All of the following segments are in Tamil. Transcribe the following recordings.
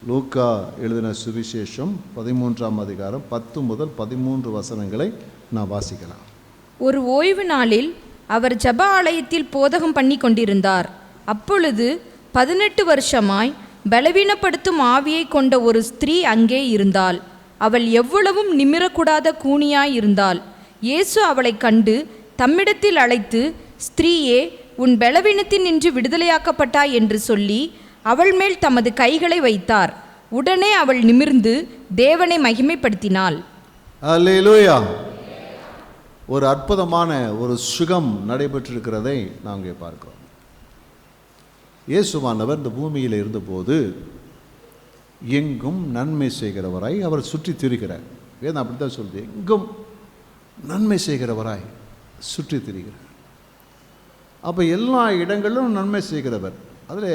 லூக்கா எழுதின சுவிசேஷம் 13ஆம் அதிகாரம் 10 முதல் 13 வசனங்களை நான் வாசிக்கலாம். ஒரு ஓய்வு நாளில் அவர் ஜெப ஆலயத்தில் போதகம் பண்ணி கொண்டிருந்தார். அப்பொழுது 18 வருஷமாய் பலவீனப்படுத்தும் ஆவியை கொண்ட ஒரு ஸ்திரீ அங்கே இருந்தாள். அவள் எவ்வளவும் நிமிரக்கூடாத கூனியாய் இருந்தாள். இயேசு அவளை கண்டு தம்மிடத்தில் அழைத்து, ஸ்திரீயே, உன் பலவீனத்தினின்று விடுதலையாக்கப்பட்டாய் என்று சொல்லி அவள் மேல் தமது கைகளை வைத்தார். உடனே அவள் நிமிர்ந்து தேவனை மகிமைப்படுத்தினாள். அல்லேலூயா. ஒரு அற்புதமான ஒரு சுகம் நடைபெற்றிருக்கிறதை நாங்கள் பார்க்கிறோம். இயேசுவானவர் இந்த பூமியில் இருந்தபோது எங்கும் நன்மை செய்கிறவராய் அவர் சுற்றி திரிகிறார். வேதம் அப்படித்தான் சொல்லுது, எங்கும் நன்மை செய்கிறவராய் சுற்றி திரிகிறார். அப்போ எல்லா இடங்களிலும் நன்மை செய்கிறவர். அதில்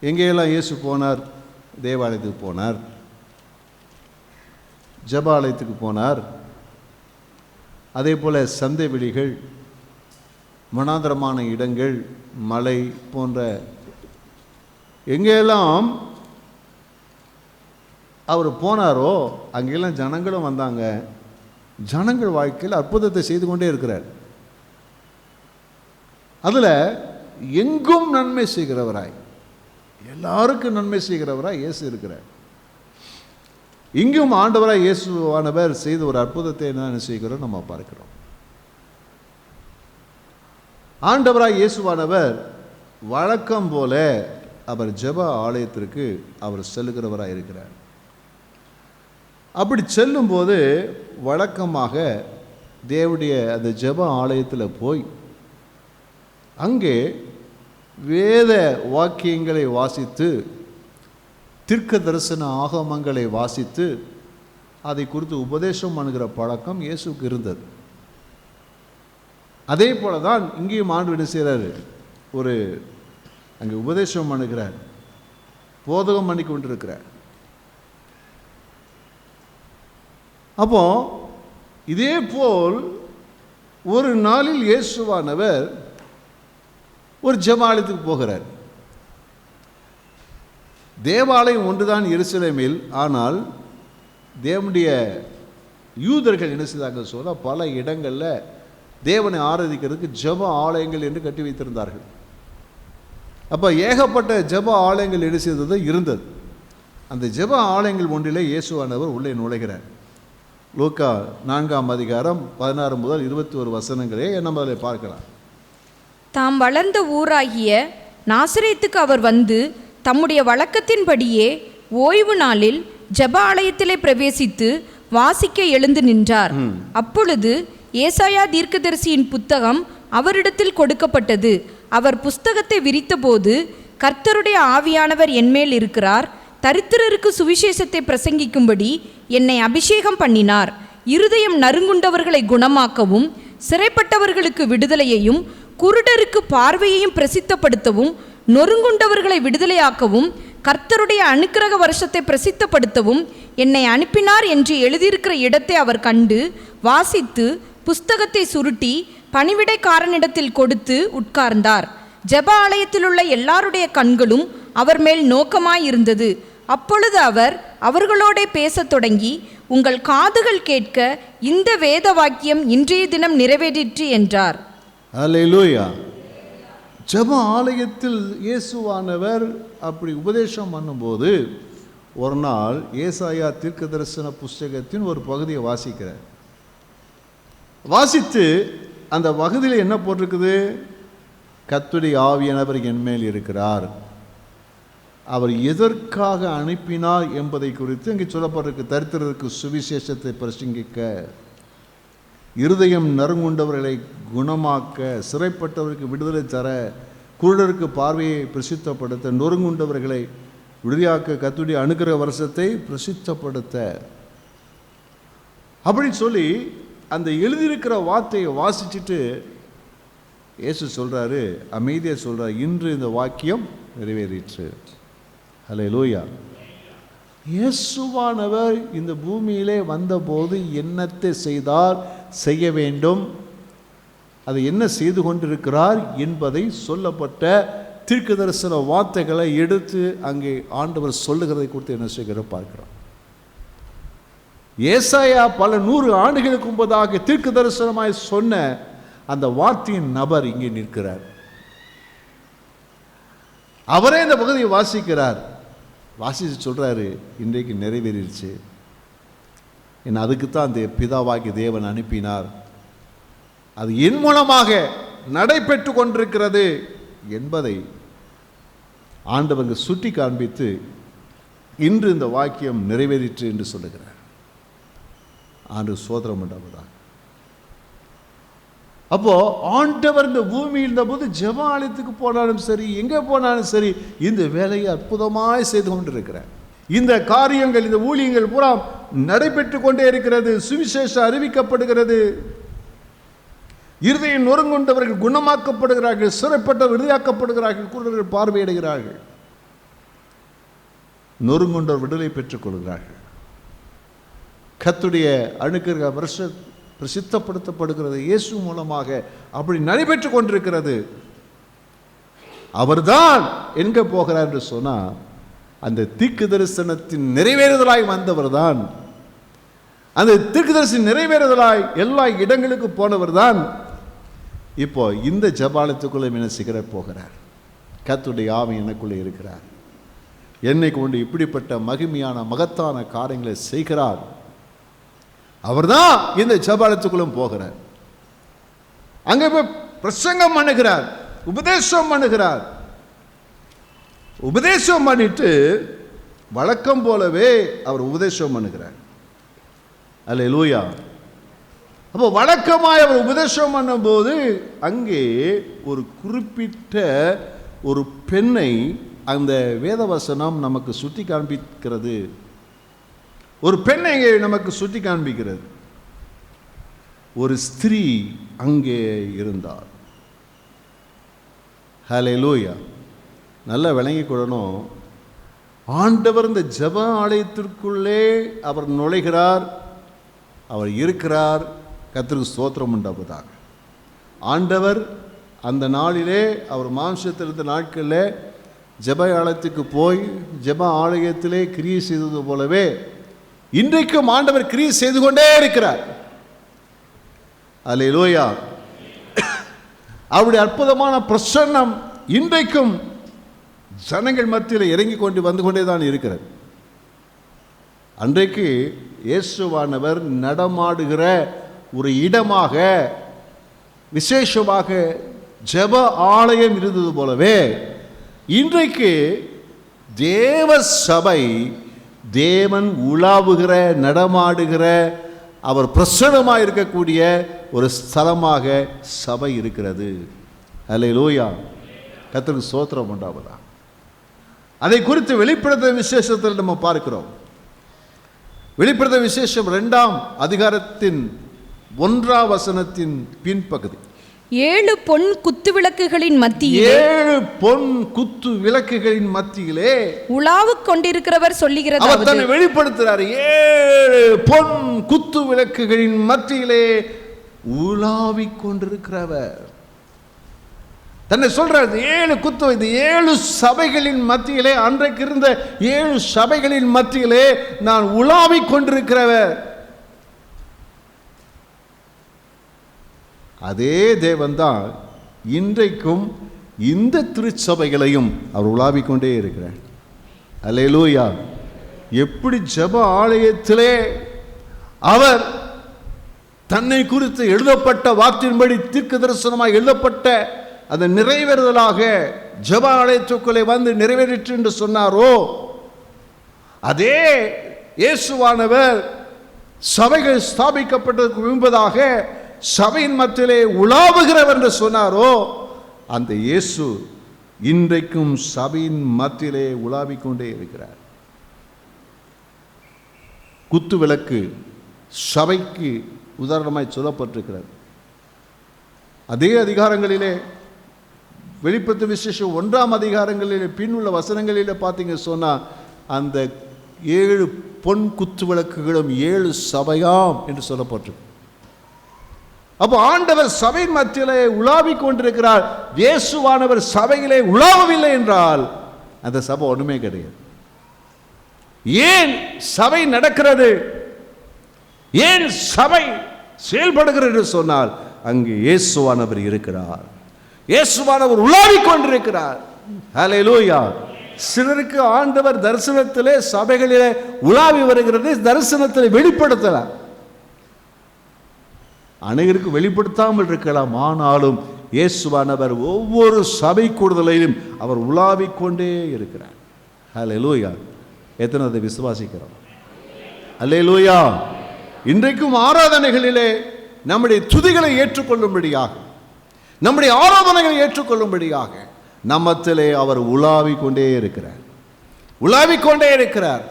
எங்கேயெல்லாம் இயேசு போனார்? தேவாலயத்துக்கு போனார், ஜெபாலயத்துக்கு போனார், அதே போல் சந்தை வெளிகள், மனாந்தரமான இடங்கள், மலை போன்ற எங்கெல்லாம் அவர் போனாரோ அங்கெல்லாம் ஜனங்களும் வந்தாங்க. ஜனங்கள் வாழ்க்கையில் அற்புதத்தை செய்து கொண்டே இருக்கிறார். அதில் எங்கும் நன்மை செய்கிறவராய், எல்லாருக்கும் நன்மை செய்கிறவராய் இயேசு இருக்கிறார். இங்கும் ஆண்டவராய் இயேசுவானவர் செய்த ஒரு அற்புதத்தை என்ன செய்கிறோம் நம்ம பார்க்கிறோம். ஆண்டவராய் இயேசுவானவர் வழக்கம் போல அவர் ஜெப ஆலயத்திற்கு அவர் செல்லுகிறவராய் இருக்கிறார். அப்படி செல்லும்போது வழக்கமாக தேவனுடைய அந்த ஜெப ஆலயத்தில் போய் அங்கே வேத வாக்கியங்களை வாசித்து, தீர்க்க தரிசன ஆகமங்களை வாசித்து அதை குறித்து உபதேசம் பண்ணுகிற பழக்கம் இயேசுக்கு இருந்தது. அதே போல தான் இங்கேயும் ஆண்டு என்ன செய்கிறார்? ஒரு அங்கே உபதேசம் பண்ணுகிறார், போதகம் பண்ணி கொண்டிருக்கிறார். அப்போ இதே போல் ஒரு நாளில் இயேசுவானவர் ஒரு ஜெபாலயத்துக்கு போகிறார். தேவாலயம் ஒன்றுதான் எருசலேமில். ஆனால் தேவனுடைய யூதர்கள் என்ன செய்தாங்க சொல்ல, பல இடங்களில் தேவனை ஆராதிக்கிறதுக்கு ஜெப ஆலயங்கள் என்று கட்டி வைத்திருந்தார்கள். அப்போ ஏகப்பட்ட ஜெப ஆலயங்கள் என்ன செய்தது இருந்தது. அந்த ஜெப ஆலயங்கள் ஒன்றிலே இயேசுவானவர் உள்ளே நுழைகிறார். லூக்கா 4ஆம் அதிகாரம் 16 முதல் 21 வசனங்களே நம்ம அதில் பார்க்கலாம். தாம் வளர்ந்த ஊராகிய நாசரேத்துக்கு அவர் வந்து தம்முடைய வழக்கத்தின்படியே ஓய்வு நாளில் ஜெப ஆலயத்திலே பிரவேசித்து வாசிக்க எழுந்து நின்றார். அப்பொழுது ஏசாயா தீர்க்கதரிசியின் புத்தகம் அவரிடத்தில் கொடுக்கப்பட்டது. அவர் புஸ்தகத்தை விரித்தபோது, கர்த்தருடைய ஆவியானவர் என்மேல் இருக்கிறார், தரித்திரருக்கு சுவிசேஷத்தை பிரசங்கிக்கும்படி என்னை அபிஷேகம் பண்ணினார், இருதயம் நறுங்குண்டவர்களை குணமாக்கவும், சிறைப்பட்டவர்களுக்கு விடுதலையையும், குருடருக்கு பார்வையையும் பிரசித்தப்படுத்தவும், நொறுங்குண்டவர்களை விடுதலையாக்கவும், கர்த்தருடைய அனுக்கிரக வருஷத்தை பிரசித்தப்படுத்தவும் என்னை அனுப்பினார் என்று எழுதியிருக்கிற இடத்தை அவர் கண்டு வாசித்து புஸ்தகத்தை சுருட்டி பணிவிடைக்காரனிடத்தில் கொடுத்து உட்கார்ந்தார். ஜெப ஆலயத்தில் உள்ள எல்லாருடைய கண்களும் அவர் மேல் நோக்கமாயிருந்தது. அப்பொழுது அவர் அவர்களோட பேசத் தொடங்கி, உங்கள் காதுகள் கேட்க இந்த வேத வாக்கியம் இன்றைய தினம் நிறைவேறிற்று என்றார். அல்லேலூயா. ஜெப ஆலயத்தில் இயேசுவானவர் அப்படி உபதேசம் பண்ணும்போது ஒரு நாள் ஏசாயா தீர்க்க தரிசன புஸ்தகத்தின் ஒரு பகுதியை வாசிக்கிறார். வாசித்து அந்த பகுதியில் என்ன போட்டிருக்குது? கர்த்தருடைய ஆவியானவர் என்மேல் இருக்கிறார், அவர் எதற்காக அனுப்பினார் என்பதை குறித்து இங்கே சொல்லப்பட்டிருக்கு. தரித்திரருக்கு சுவிசேஷத்தை பிரசங்கிக்க, இருதயம் நறுங்குண்டவர்களை குணமாக்க, சிறைப்பட்டவருக்கு விடுதலை தர, குருடருக்கு பார்வையை பிரசித்தப்படுத்த, நொறுங்குண்டவர்களை விடுதலையாக்க, கர்த்தருடைய அனுக்கிரக வருஷத்தை பிரசித்தப்படுத்த, அப்படின்னு சொல்லி அந்த எழுதியிருக்கிற வார்த்தையை வாசிச்சுட்டு இயேசு சொல்கிறாரு, அமைதியாக சொல்கிறார், இன்று இந்த வாக்கியம் நிறைவேறிற்று. அல்லேலூயா. இயேசுவானவர் இந்த பூமியிலே வந்தபோது என்னத்தை செய்தார், செய்ய வேண்டும், அதை என்ன செய்து கொண்டிருக்கிறார் என்பதை சொல்லப்பட்ட தீர்க்க தரிசன வார்த்தைகளை எடுத்து அங்கே ஆண்டவர் சொல்லுகிறதை குறித்து என்ன செய்கிற பார்க்கிறோம். ஏசாயா பல 100 ஆண்டுகளுக்கு முன்பதாக தீர்க்க தரிசனமாய் சொன்ன அந்த வார்த்தையின் நபர் இங்கே நிற்கிறார். அவரே இந்த பகுதியை வாசிக்கிறார். வாசிச்சு சொல்றாரு, இன்றைக்கு நிறைவேறிடுச்சு, என்ன அதுக்குத்தான் அந்த பிதாவாகி தேவன் அனுப்பினார், அது என் மூலமாக நடைபெற்று கொண்டிருக்கிறது என்பதை ஆண்டவங்க சுட்டி காண்பித்து இன்று இந்த வாக்கியம் நிறைவேறிற்று என்று சொல்லுகிறார். ஆண்டு சோதரம் உண்டாவதாக. அப்போ ஆண்டவர் இந்த பூமியில் இருந்தபோது ஜெப ஆலயத்துக்கு போனாலும் சரி, எங்கே போனாலும் சரி, இந்த வேலையை அற்புதமாய் செய்து கொண்டிருக்கிறார். இந்த காரியங்கள், இந்த ஊழியங்கள் பூரா நடைபெற்று கொண்டே இருக்கிறது. சுவிசேஷம் அறிவிக்கப்படுகிறது. இருதயம் நொறுங்குண்டவர்கள் குணமாக்கப்படுகிறார்கள், சிறைப்பட்டவர் விடுதலையாக்கப்படுகிறார்கள், குருடர்கள் பார்வையிடுகிறார்கள், நொறுங்குண்டவர் விடுதலை பெற்றுக் கொள்கிறார்கள். கர்த்தருடைய அனுக்கிரக வருஷம் பிரசித்தப்படுத்தப்படுகிறது இயேசு மூலமாக. அப்படி நடைபெற்று கொண்டிருக்கிறது. அவர்தான் எங்க போகிறார் என்று சொன்னால், அந்த தீர்க்க தரிசனத்தின் நிறைவேறுதலாய் வந்தவர் தான், அந்த தீர்க்க தரிசனம் நிறைவேறுதலாய் எல்லா இடங்களுக்கு போனவர் தான் இப்போ இந்த ஜபாலயத்துக்குள்ளே என்ன செய்கிற போகிறார். கர்த்தருடைய ஆவி எனக்குள்ளே இருக்கிறார், என்னை கொண்டு இப்படிப்பட்ட மகிமையான மகத்தான காரியங்களை செய்கிறார். அவர்தான் இந்த ஜபாலயத்துக்குள்ளும் போகிறார். அங்கே போய் பிரசங்கம் பண்ணுகிறார், உபதேசம் பண்ணுகிறார். உபதேசம் பண்ணிட்டு வழக்கம் போலவே அவர் உபதேசம் பண்ணுகிறார். அல்லேலூயா. அப்போ வழக்கமாய் அவர் உபதேசம் பண்ணும்போது அங்கே ஒரு குறிப்பிட்ட ஒரு பெண்ணை அந்த வேதவசனம் நமக்கு சுட்டி காண்பிக்கிறது. ஒரு பெண்ணை நமக்கு சுட்டி காண்பிக்கிறது. ஒரு ஸ்திரீ அங்கே இருந்தார். ஹல்லேலூயா. நல்லா விளங்கி கொள்ளணும். ஆண்டவர் இந்த ஜெப ஆலயத்திற்குள்ளே அவர் நுழைகிறார், அவர் இருக்கிறார். கர்த்தருக்கு ஸ்தோத்திரம் உண்டாவதாக. ஆண்டவர் அந்த நாளிலே அவர் மாம்சத்தில் இருந்த நாட்களில் ஜெப ஆலயத்துக்கு போய் ஜெப ஆலயத்திலே கிரியை செய்தது போலவே இன்றைக்கும் ஆண்டவர் கிரியை செய்து கொண்டே இருக்கிறார். அல்லேலூயா. அவருடைய அற்புதமான பிரசன்னம் இன்றைக்கும் ஜனங்கள் மத்தியில் இறங்கி கொண்டு வந்து கொண்டே தான் இருக்கிறது. அன்றைக்கு இயேசுவானவர் நடமாடுகிற ஒரு இடமாக விசேஷமாக ஜெப ஆலயம் இருந்தது போலவே இன்றைக்கு தேவ சபை, தேவன் உலாவுகிற நடமாடுகிற அவர் பிரசன்னமாக இருக்கக்கூடிய ஒரு ஸ்தலமாக சபை இருக்கிறது. அல்லேலூயா. கர்த்தருக்கு ஸ்தோத்திரம் உண்டாவதா. அதை குறித்து வெளிப்படுத்த விசேஷத்தில் நம்ம பார்க்கிறோம். வெளிப்படுத்த விசேஷம் 2ஆம் அதிகாரத்தின் 1ஆம் வசனத்தின் பின்பகுதி. 7 பொன் குத்து விளக்குகளின் மத்தியிலே 7 பொன் குத்து விளக்குகளின் மத்தியிலே உலாவுக் கொண்டிருக்கிறவர் சொல்லுகிறது. அவர் தன்னை வெளிப்படுத்துகிறார். 7 பொன் குத்து விளக்குகளின் மத்தியிலே உலாவிக் கொண்டிருக்கிறவர் தன்னை சொல்றார். 7 குத்து, இந்த 7 சபைகளின் மத்தியிலே, அன்றைக்கு இருந்த 7 சபைகளின் மத்தியிலே நான் உலாவிக் கொண்டிருக்கிறவர். அதே தேவன்தான் இன்றைக்கும் இந்த திருச்சபைகளையும் அவர் உலாவிக் கொண்டே இருக்கிறார். அல்லேலூயா. எப்படி ஜெப ஆலயத்திலே அவர் தன்னை குறித்து எழுதப்பட்ட வார்த்தையின்படி தீர்க்க தரிசனமாக எழுதப்பட்ட அந்த நிறைவேறுதலாக ஜெப ஆலயத்துக்குள்ளே வந்து நிறைவேறிற்று என்று சொன்னாரோ, அதே இயேசுவானவர் சபைகள் ஸ்தாபிக்கப்பட்டதற்கு முன்பதாக சபையின் மத்தியிலே உலாவுகிறவர் என்று சொன்னாரோ, அந்த இயேசு இன்றைக்கும் சபையின் மத்தியிலே உலாவிக் கொண்டே இருக்கிறார். குத்து விளக்கு சபைக்கு உதாரணமாய் சொல்லப்பட்டிருக்கிறது. அதே அதிகாரங்களிலே வெளிப்படுத்த விசேஷம் 1ஆம் அதிகாரங்களிலே பின்னுள்ள வசனங்களிலே பார்த்தீங்க சொன்னால், அந்த 7 பொன் குத்து விளக்குகளும் 7 சபையாம் என்று சொல்லப்பட்டிருக்கு. அப்போ ஆண்டவர் சபையின் மத்தியிலே உலாவிக் கொண்டிருக்கிறார். இயேசுவானவர் சபையிலே உலாவவில்லை என்றால் அந்த சபை ஒண்ணுமே கிடையாது. ஏன் சபை நடக்கிறது, ஏன் சபை செயல்படுகிறது என்று சொன்னால் அங்கு இயேசுவானவர் இருக்கிறார். இயேசுவானவர் உலாவிக் கொண்டிருக்கிறார். ஹல்லேலூயா. சிலருக்கு ஆண்டவர் தரிசனத்திலே சபைகளிலே உலாவி வருகிறது, தரிசனத்திலே வெளிப்படுத்தலாம். அனைவருக்கு வெளிப்படுத்தாமல் இருக்கலாம். ஆனாலும் இயேசுவானவர் ஒவ்வொரு சபை கூடுதலையும் அவர் உலாவிக் கொண்டே இருக்கிறார். ஹல்லேலூயா. எத்தனை அதை விசுவாசிக்கிறோம்? அல்லேலூயா. இன்றைக்கும் ஆராதனைகளிலே நம்முடைய துதிகளை ஏற்றுக்கொள்ளும்படியாக, நம்முடைய ஆராதனைகளை ஏற்றுக்கொள்ளும்படியாக நம்மத்திலே அவர் உலாவிக் கொண்டே இருக்கிறார். உலாவிக் கொண்டே இருக்கிறார்.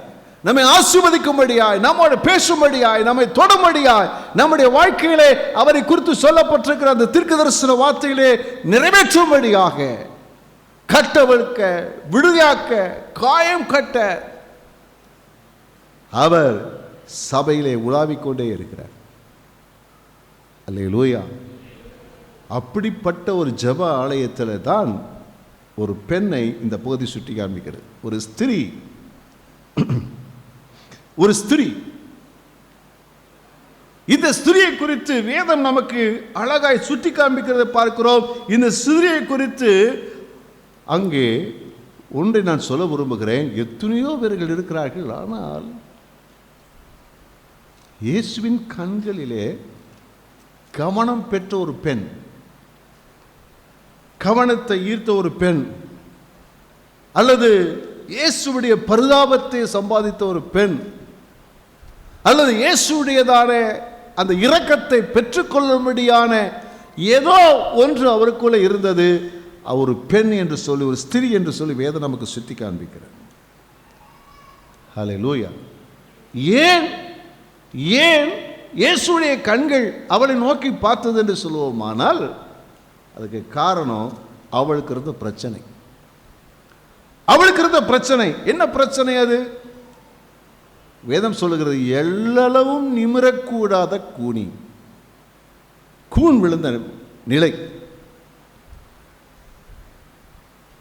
நம்மை ஆசீர்வதிக்கும்படியாய், நம்மோடு பேசும்படியாய், நம்மை தொடும்படியாய், நம்முடைய வாழ்க்கையிலே அவரை குறித்து சொல்லப்பட்டிருக்கிற அந்த தீர்க்கதரிசன வார்த்தையிலே நிறைவேற்றும்படியாக, கட்டவிழ்க்க, விடுதியாக்க, காயம் கட்ட அவர் சபையிலே உலாவிக் கொண்டே இருக்கிறார். அல்லேலூயா. அப்படிப்பட்ட ஒரு ஜெப ஆலயத்தில் தான் ஒரு பெண்ணை இந்த பகுதி சுட்டி காண்பிக்கிறது. ஒரு ஸ்திரீ, ஒரு ஸ்திரீ. இந்த ஸ்திரியை குறித்து வேதம் நமக்கு அழகாய் சுட்டி காண்பிக்கிறதை பார்க்கிறோம். இந்த ஸ்திரியை குறித்து அங்கே ஒன்றை நான் சொல்ல விரும்புகிறேன். எத்தனையோ பேர்கள் இருக்கிறார்கள், ஆனால் இயேசுவின் கண்களிலே கவனம் பெற்ற ஒரு பெண், கவனத்தை ஈர்த்த ஒரு பெண், அல்லது இயேசுவுடைய பரிதாபத்தை சம்பாதித்த ஒரு பெண், அல்லது இயேசுடையதான அந்த இரக்கத்தை பெற்றுக்கொள்ளும்படியான ஏதோ ஒன்று அவருக்குள்ள இருந்தது. ஒரு பெண் என்று சொல்லி, ஒரு ஸ்திரீ என்று சொல்லி வேதம் நமக்கு சுட்டி காண்பிக்கிறது. ஹல்லேலூயா. ஏன் ஏன் இயேசுடைய கண்கள் அவளை நோக்கி பார்த்தது என்று சொல்லுவோமானால் அதுக்கு காரணம் அவளுக்கு இருந்த பிரச்சனை. அவளுக்கு இருந்த பிரச்சனை என்ன பிரச்சனை? அது வேதம் சொல்லுகிறது, எல்லளவும் நிமிரக்கூடாத கூனி, கூன் விழுந்த நிலை,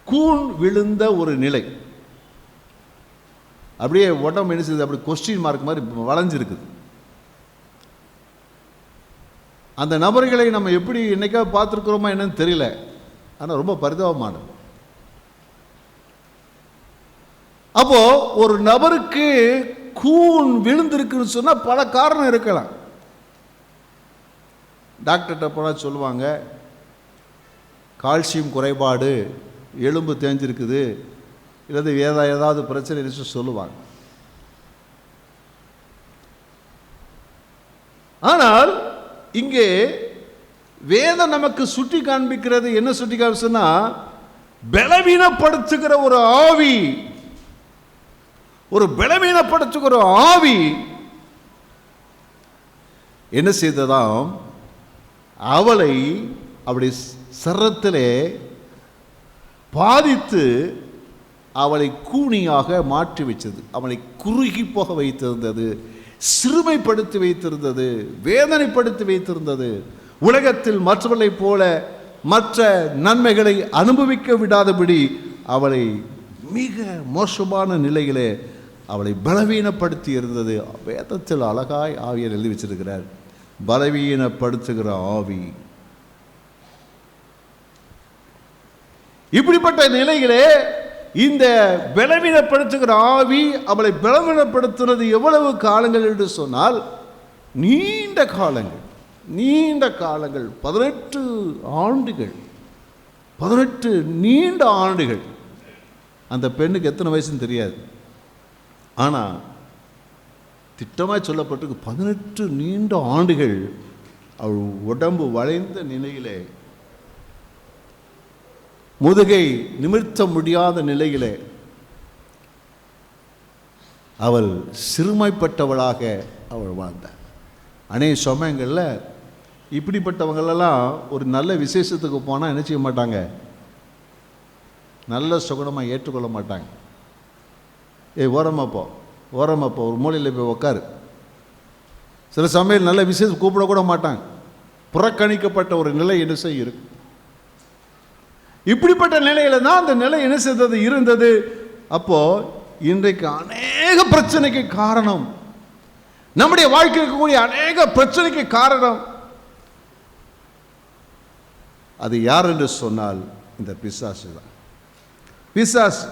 கூன் விழுந்த ஒரு நிலை. அப்படியே உடம்பு என்ன செய்யுது, அப்படி கொஸ்டின் மார்க் மாதிரி வளைஞ்சிருக்குது. அந்த நபர்களை நம்ம எப்படி என்னைக்கா பார்த்துருக்கிறோமா என்னன்னு தெரியல, ஆனால் ரொம்ப பரிதாபமானது. அப்போ ஒரு நபருக்கு கூன் விழுந்திருக்குன்னு சொன்னால் பல காரணம் இருக்கலாம். டாக்டர்கிட்ட போனால் சொல்லுவாங்க, கால்சியம் குறைபாடு, எலும்பு தேஞ்சிருக்குது, இல்லை ஏதாவது பிரச்சனை இருந்துச்சு சொல்லுவாங்க. ஆனால் இங்கே வேதம் நமக்கு சுட்டி காண்பிக்கிறது. என்ன சுட்டி காண்பிச்சுன்னா, பலவீனப்படுத்துகிற ஒரு ஆவி, ஒரு பலவீனப்படுத்துகிற ஆவி என்ன செய்ததாம், அவளை அப்படி சரத்திலே பாதித்து அவளை கூனியாக மாற்றி வச்சது, அவளை குறுகி போக வைத்திருந்தது, சிறுமைப்படுத்தி வைத்திருந்தது, வேதனைப்படுத்தி வைத்திருந்தது. உலகத்தில் மற்றவர்களைப் போல மற்ற நன்மைகளை அனுபவிக்க விடாதபடி அவளை மிக மோசமான நிலையிலே அவளை பலவீனப்படுத்தி இருந்தது. வேதத்தில் அழகாய் ஆவியை எழுதி வச்சிருக்கிறார், பலவீனப்படுத்துகிற ஆவி. இப்படிப்பட்ட நிலையிலே இந்த பலவீனப்படுத்துகிற ஆவி அவளை பலவீனப்படுத்துறது எவ்வளவு காலங்கள் என்று சொன்னால், நீண்ட காலங்கள், 18 ஆண்டுகள், 18 நீண்ட ஆண்டுகள். அந்த பெண்ணுக்கு எத்தனை வயசுன்னு தெரியாது, ஆனால் திட்டமாய் சொல்லப்பட்டிருக்கு 18 நீண்ட ஆண்டுகள் அவள் உடம்பு வளைந்த நிலையிலே, முதுகை நிமிர்த்த முடியாத நிலையிலே அவள் சிறுமைப்பட்டவளாக அவள் வாழ்ந்தாள். அநேக சமயங்களில் இப்படிப்பட்டவங்களெல்லாம் ஒரு நல்ல விசேஷத்துக்கு போனால் என்ன செய்ய மாட்டாங்க, நல்ல சுகனமாக ஏற்றுக்கொள்ள மாட்டாங்க. ஓரமாப்போ ஒரு மூலையில் போய் உட்காரு. சில சமயம் நல்ல விசேஷம் கூப்பிட கூட மாட்டாங்க. புறக்கணிக்கப்பட்ட ஒரு நிலை என்ன செய்ய இருக்கு. இப்படிப்பட்ட நிலையில தான் அந்த நிலை என்ன செய்தது இருந்தது. அப்போ இன்றைக்கு அநேக பிரச்சனைக்கு காரணம், நம்முடைய வாழ்க்கையில் இருக்கக்கூடிய அநேக பிரச்சனைக்கு காரணம் அது யார் என்று சொன்னால் இந்த பிசாசு தான். பிசாசு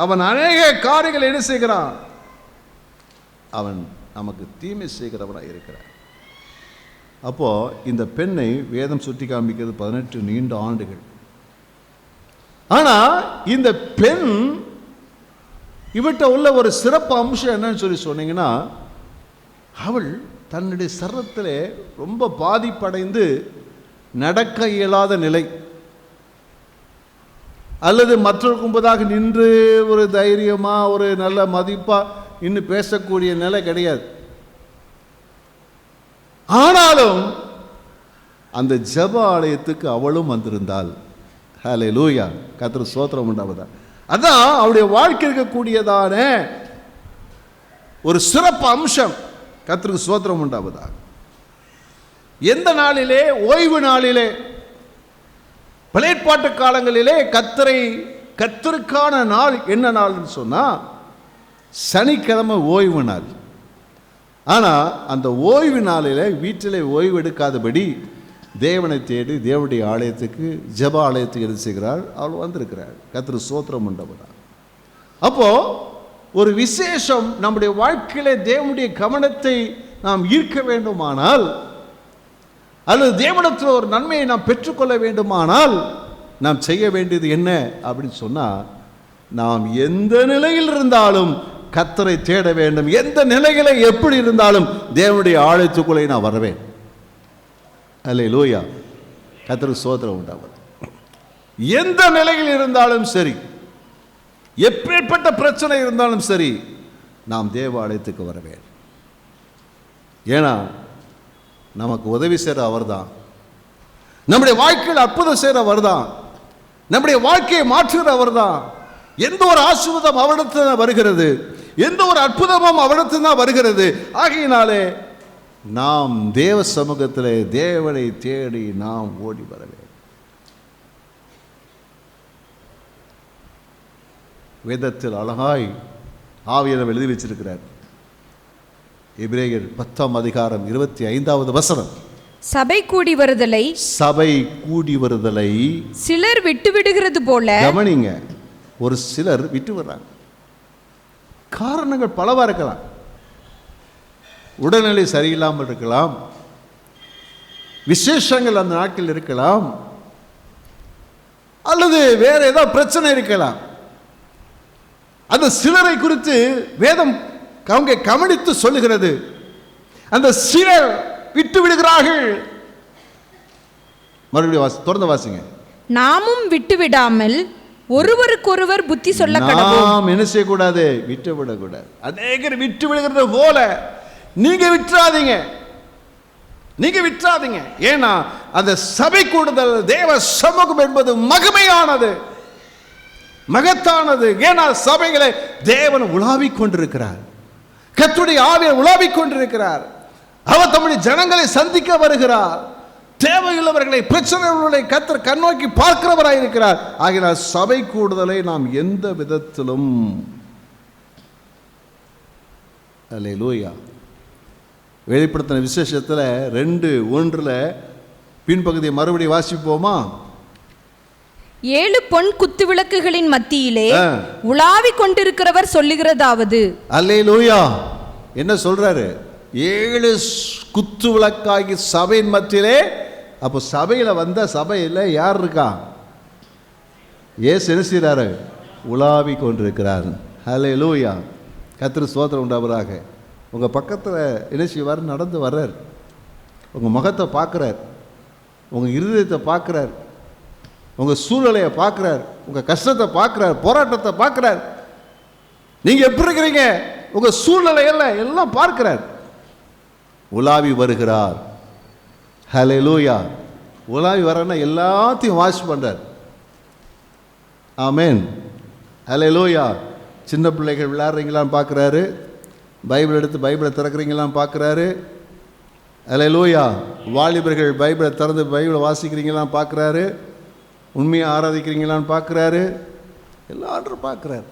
அவன் அநேக காரியங்கள் என்ன செய்கிறான், அவன் நமக்கு தீமை செய்கிறவனாக இருக்கிறான். அப்போ இந்த பெண்ணை வேதம் சுட்டி காண்பிக்கிறது 18 நீண்ட ஆண்டுகள். ஆனா இந்த பெண் இவட்ட உள்ள ஒரு சிறப்பு அம்சம் என்னன்னு சொல்லி சொன்னீங்கன்னா, அவள் தன்னுடைய சரீரத்திலே ரொம்ப பாதிப்படைந்து நடக்க இயலாத நிலை, அல்லது மற்றவருக்கு முன்பதாக நின்று ஒரு தைரியமா ஒரு நல்ல மதிப்பா இன்னும் பேசக்கூடிய நிலை கிடையாது. ஆனாலும் அந்த ஜெப ஆலயத்துக்கு அவளும் வந்திருந்தாள். ஹல்லேலூயா, கர்த்தருக்கு ஸ்தோத்திரம் உண்டாவதா. அதான் அவளுடைய வாழ்க்கை இருக்கக்கூடியதான ஒரு சிறப்பு அம்சம். கர்த்தருக்கு ஸ்தோத்திரம் உண்டாவதா. எந்த நாளிலே, ஓய்வு நாளிலே, பழையற்பாட்டு காலங்களிலே கர்த்தருக்கான நாள் என்ன நாள்னு சொன்னா சனிக்கிழமை ஓய்வு நாள். ஆனால் அந்த ஓய்வு நாளில் வீட்டிலே ஓய்வு எடுக்காதபடி தேவனை தேடி தேவனுடைய ஆலயத்துக்கு ஜெப ஆலயத்துக்கு எது செய்கிறாள், அவள் வந்திருக்கிறாள். கர்த்தருக்கு ஸ்தோத்திரம் உண்டாவதா. அப்போ ஒரு விசேஷம் நம்முடைய வாழ்க்கையிலே தேவனுடைய கவனத்தை நாம் ஈர்க்க வேண்டுமானால், அல்லது தேவனிடத்தில் ஒரு நன்மையை நாம் பெற்றுக்கொள்ள வேண்டுமானால் நாம் செய்ய வேண்டியது என்ன அப்படின்னு சொன்னால், நாம் எந்த நிலையில் இருந்தாலும் கர்த்தரை தேட வேண்டும். எந்த நிலையில எப்படி இருந்தாலும் தேவனுடைய ஆலயத்துக்குள்ளே நான் வரவேன். அல்லேலூயா, கர்த்தருக்கு ஸ்தோத்திரம் உண்டாவது. எந்த நிலையில் இருந்தாலும் சரி, எப்பேற்பட்ட பிரச்சனை இருந்தாலும் சரி, நாம் தேவ ஆலயத்துக்கு வரவேன். ஏன்னா நமக்கு உதவி செய்கிற அவர் தான், நம்முடைய வாழ்க்கையில் அற்புதம் செய்கிற அவர் தான், நம்முடைய வாழ்க்கையை மாற்றுகிற அவர் தான். எந்த ஒரு ஆசீர்வாதம் அவரிடத்தில் தான் வருகிறது, எந்த ஒரு அற்புதமும் அவரிடத்தில் தான் வருகிறது. ஆகையினாலே நாம் தேவ சமூகத்தில் தேவனை தேடி நாம் ஓடி வரவே. வேதத்தில் அழகாய் ஆவியானவர் எழுதி வச்சிருக்கிறார். எபிரேயர் 10ஆம் அதிகாரம் 25வது வசனம். சபை கூடி வருதலை சிலர் விட்டு விடுகிறது போல. கவனிங்க, ஒரு சிலர் விட்டு வர்றாங்க. காரணங்கள் பலவா இருக்கலாம். உடல்நிலை சரியில்லாமல் இருக்கலாம், விசேஷங்கள் அந்த நாட்கள் இருக்கலாம், அல்லது வேற ஏதாவது பிரச்சனை இருக்கலாம். அந்த சிலரை குறித்து வேதம் அவங்க கவனித்து சொல்லுகிறது. அந்த சிலர் விட்டு விடுகிறார்கள். மறுபடியும் தொடர்ந்து வாசிங்க. நாமும் விட்டு விடாமல் ஒருவருக்கொருவர் புத்தி சொல்ல கடவோம். நாம் என்ன செய்யக்கூடாது, விட்டு விடக்கூடாது. அநேகர் விட்டு விடுகிறது போல நீங்க விட்டுறாதீங்க, நீங்க விட்டுறாதீங்க. ஏன்னா அந்த சபை கூடுதல் தேவ சமூகம் என்பது மகிமையானது, மகத்தானது. ஏன்னா சபைகளை தேவன் உலாவிக் கொண்டிருக்கிறார், கர்த்தருடைய ஆவியானவர் உலாவிக் கொண்டிருக்கிறார். அவர் தம்முடைய ஜனங்களை சந்திக்க வருகிறார். தேவையுள்ளவர்களை, பிரச்சனைகளை கர்த்தர் கண்ணோக்கி பார்க்கிறவராய் இருக்கிறார். ஆகினால் சபை கூடுதலை நாம் எந்த விதத்திலும் அல்லேலூயா வெளிப்படுத்தின விசேஷத்தில் 2:1 பின்பகுதியை மறுபடியும் வாசிப்போமா? 7 பொன் குத்து விளக்குகளின் மத்தியிலே உலாவிக் கொண்டிருக்கிறவர் சொல்லுகிறதாவது. அல்லேலூயா. என்ன சொல்றாரு? 7 குத்து விளக்காகி சபையின் மத்தியிலே. அப்போ சபையில் வந்த சபையில் யார் இருக்கா? இயேசு என்ன செய்கிறாரு? உலாவிக் கொண்டிருக்கிறார். அல்லேலூயா, கர்த்தருக்கு ஸ்தோத்திரம் உண்டாவதாக. உங்கள் பக்கத்தில் என்ன செய்வார்? நடந்து வர்றார், உங்கள் முகத்தை பார்க்குறார், உங்கள் இருதயத்தை பார்க்குறார், உங்கள் சூழ்நிலையை பார்க்குறார், உங்கள் கஷ்டத்தை பார்க்குறார், போராட்டத்தை பார்க்குறார். நீங்கள் எப்படி இருக்கிறீங்க, உங்கள் சூழ்நிலையெல்லாம் எல்லாம் பார்க்குறார். உலாவி வருகிறார். ஹல்லேலூயா. உலாவி வரன்னா எல்லாத்தையும் வாஷ் பண்ணுறார். ஆமென். ஹல்லேலூயா. சின்ன பிள்ளைகள் விளையாடுறீங்களான்னு பார்க்குறாரு, பைபிள் எடுத்து பைபிளை திறக்கிறீங்களான்னு பார்க்குறாரு, அல்லேலூயா. வாலிபர்கள் பைபிளை திறந்து பைபிளை வாசிக்கிறீங்களான்னு பார்க்குறாரு, உண்மையை ஆராதிக்கிறீங்களான்னு பார்க்குறாரு, எல்லாரும் பார்க்குறாரு.